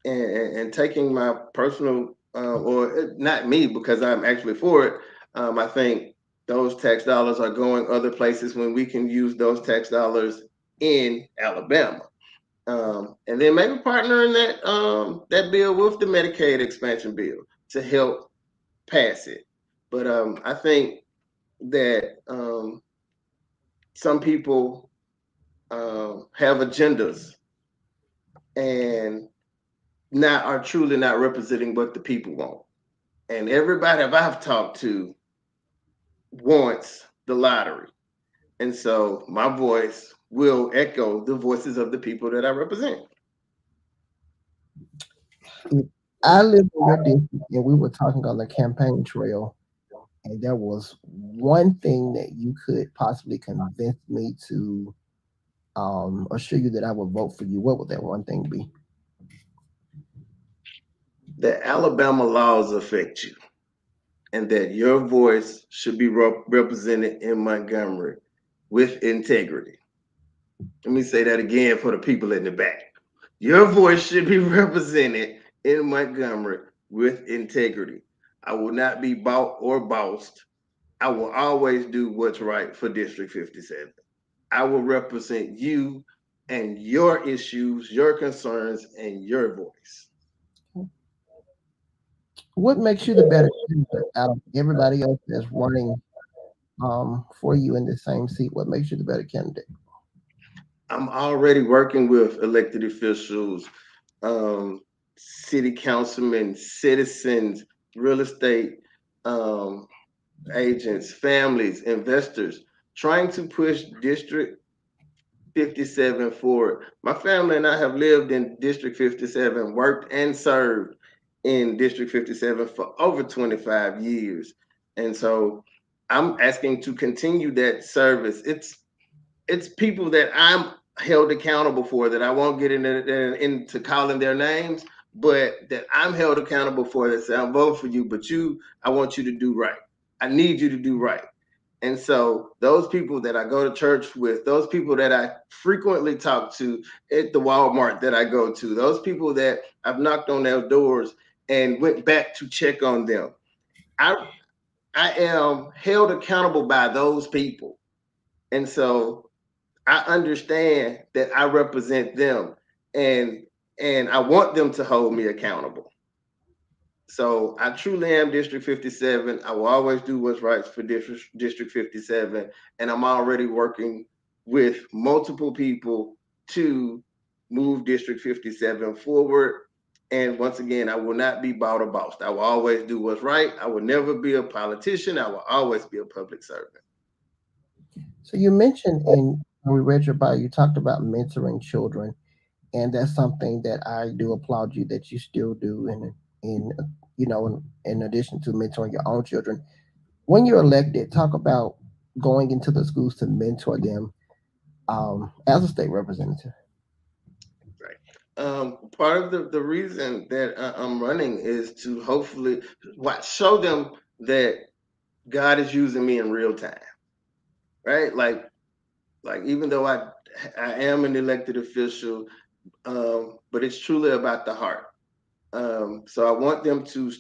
And taking my personal, or not me because I'm actually for it, I think those tax dollars are going other places when we can use those tax dollars in Alabama. And then maybe partnering that bill with the Medicaid expansion bill to help pass it. But I think that some people have agendas and not are truly not representing what the people want. And everybody that I've talked to wants the lottery. And so my voice will echo the voices of the people that I represent. If I live in your district and we were talking on the campaign trail, and there was one thing that you could possibly convince me to assure you that I would vote for you, what would that one thing be? The Alabama laws affect you, and that your voice should be represented in Montgomery. with integrity. Let me say that again for the people in the back. Your voice should be represented in Montgomery with integrity. I will not be bought or bossed. I will always do what's right for District 57. I will represent you and your issues, your concerns, and your voice. What makes you the better candidate out of everybody else that's running for you in the same seat? What makes you the better candidate? I'm already working with elected officials, city councilmen, citizens, real estate um, agents, families, investors, trying to push District 57 forward. My family and I have lived in District 57, worked and served in District 57 for over 25 years. And so I'm asking to continue that service. It's people that I'm held accountable for that I won't get into calling their names, but that I'm held accountable for that say I'm voting for you, but I want you to do right. I need you to do right. And so those people that I go to church with, those people that I frequently talk to at the Walmart that I go to, those people that I've knocked on their doors and went back to check on them. I I am held accountable by those people. And so I understand that I represent them and I want them to hold me accountable. So I truly am District 57. I will always do what's right for District 57. And I'm already working with multiple people to move District 57 forward. And once again, I will not be bought or bossed. I will always do what's right. I will never be a politician. I will always be a public servant. So you mentioned in when we read your bio, you talked about mentoring children, and that's something that I do applaud you that you still do. In in addition to mentoring your own children, when you're elected, talk about going into the schools to mentor them as a state representative. Right. Part of the reason that I'm running is to hopefully show them that God is using me in real time, right? Like even though I am an elected official, but it's truly about the heart. So I want them to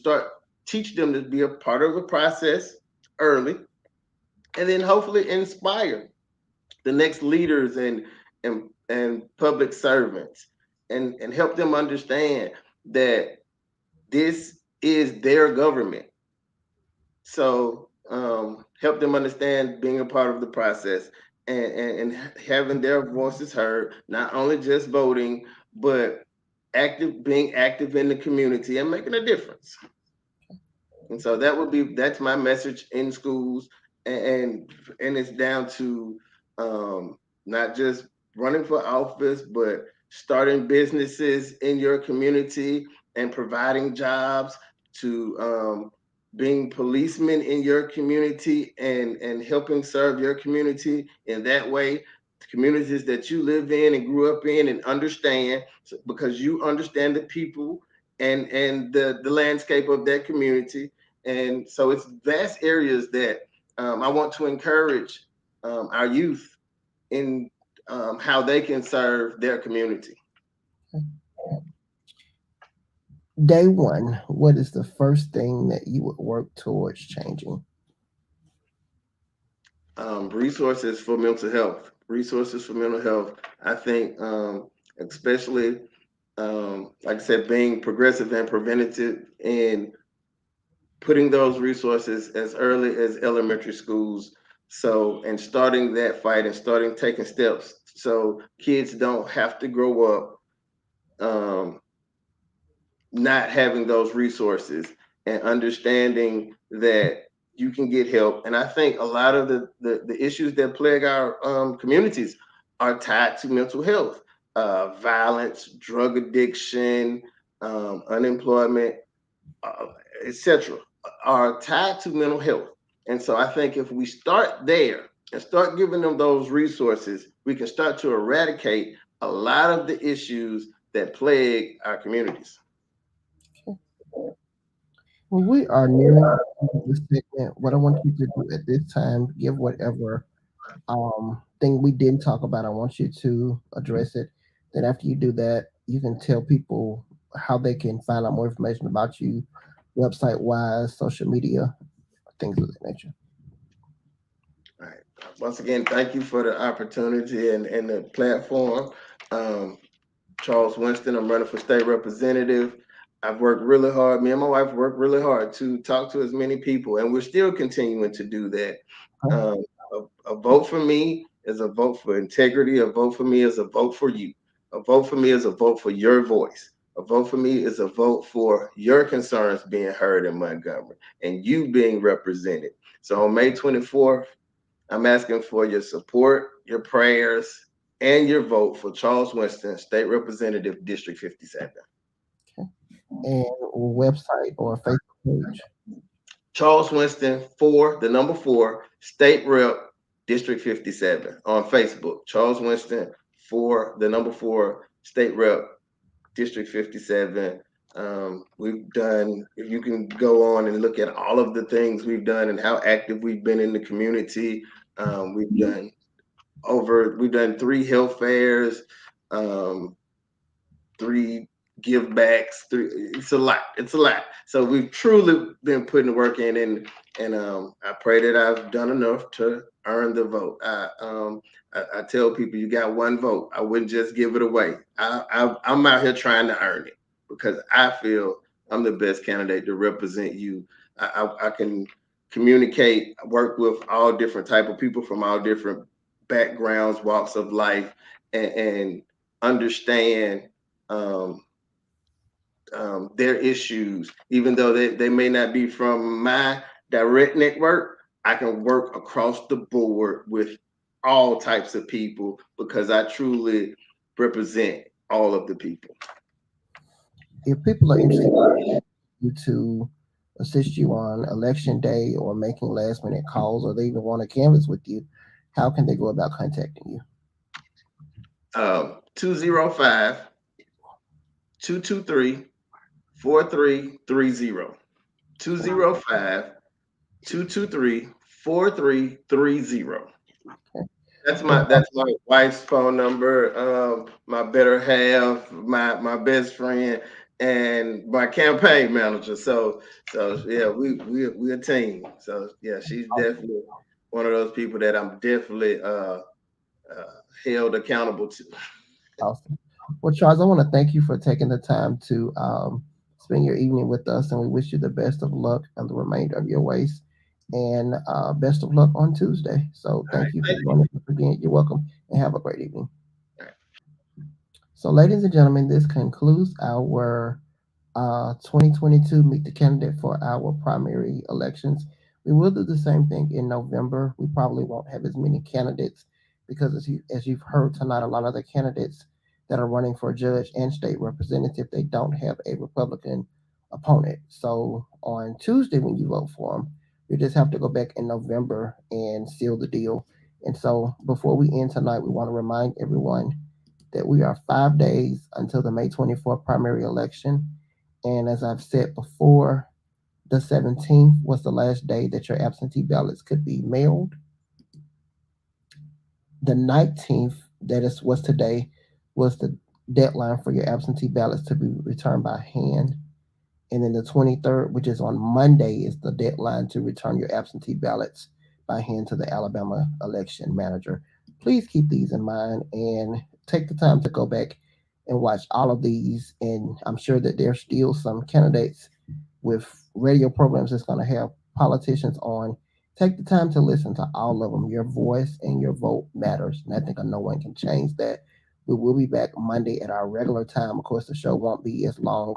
teach them to be a part of the process early, and then hopefully inspire the next leaders and public servants, and help them understand that this is their government. So help them understand being a part of the process and having their voices heard, not only just voting, but being active in the community and making a difference. And so that's my message in schools, and it's down to not just running for office, but starting businesses in your community and providing jobs, to being policemen in your community and helping serve your community in that way. Communities that you live in and grew up in and understand, because you understand the people and the landscape of that community. And so it's vast areas that I want to encourage our youth in how they can serve their community. Day one, what is the first thing that you would work towards changing? Resources for mental health. Resources for mental health. I think, especially, like I said, being progressive and preventative, and putting those resources as early as elementary schools. So, and starting that fight and starting taking steps so kids don't have to grow up um, not having those resources, and understanding that you can get help. And I think a lot of the issues that plague our communities are tied to mental health, violence, drug addiction, unemployment, uh, etc., are tied to mental health. And so I think if we start there and start giving them those resources, we can start to eradicate a lot of the issues that plague our communities. Well, we are nearing the end of this segment. What I want you to do at this time, give whatever thing we didn't talk about. I want you to address it. Then after you do that, you can tell people how they can find out more information about you, website wise, social media, things of that nature. All right. Once again, thank you for the opportunity and the platform. Um, Charles Winston, I'm running for state representative. I've worked really hard. Me and my wife worked really hard to talk to as many people, and we're still continuing to do that. Okay. Um, a vote for me is a vote for integrity. A vote for me is a vote for you. A vote for me is a vote for your voice. A vote for me is a vote for your concerns being heard in Montgomery and you being represented. So on May 24th, I'm asking for your support, your prayers, and your vote for Charles Winston, State Representative, District 57. Okay. And website or Facebook page. Charles Winston, the number four, State Rep, District 57 on Facebook. Charles Winston, the number four, State Rep, District 57. We've done, if you can go on and look at all of the things we've done and how active we've been in the community. We've done 3 health fairs, um, 3 give backs. It's a lot. It's a lot. So we've truly been putting the work in, and I pray that I've done enough to earn the vote. I tell people you got one vote. I wouldn't just give it away. I'm out here trying to earn it because I feel I'm the best candidate to represent you. I can communicate, work with all different type of people from all different backgrounds, walks of life, and understand um, their issues, even though they may not be from my direct network. I can work across the board with all types of people because I truly represent all of the people. If people are interested in you to assist you on election day or making last minute calls, or they even want to canvas with you, how can they go about contacting you? 205 223 4330. 205 223 4330. Okay. That's my wife's phone number. My better half, my best friend, and my campaign manager. So yeah, we a team. So yeah, she's definitely one of those people that I'm definitely held accountable to. Awesome. Well, Charles, I want to thank you for taking the time to spend your evening with us, and we wish you the best of luck on the remainder of your race, and best of luck on Tuesday. So, All right, thank you for thank joining us again. You're welcome, and have a great evening. you. So, ladies and gentlemen, this concludes our 2022 Meet the Candidate for our primary elections. We will do the same thing in November. We probably won't have as many candidates because, as you've heard tonight, a lot of the candidates that are running for judge and state representative, they don't have a Republican opponent. So on Tuesday, when you vote for them, you just have to go back in November and seal the deal. And so before we end tonight, we want to remind everyone that we are 5 days until the May 24th primary election. And as I've said before, the 17th was the last day that your absentee ballots could be mailed. The 19th, was today, was the deadline for your absentee ballots to be returned by hand. And then the 23rd, which is on Monday, is the deadline to return your absentee ballots by hand to the Alabama election manager. Please keep these in mind and take the time to go back and watch all of these. And I'm sure that there's still some candidates with radio programs that's going to have politicians on. Take the time to listen to all of them. Your voice and your vote matters. And I think no one can change that. We will be back Monday at our regular time. Of course, the show won't be as long,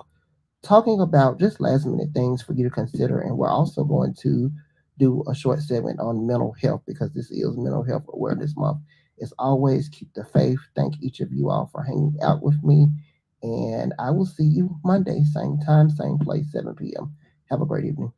talking about just last minute things for you to consider. And we're also going to do a short segment on mental health because this is Mental Health Awareness Month. As always, keep the faith. Thank each of you all for hanging out with me. And I will see you Monday, same time, same place, 7 p.m. Have a great evening.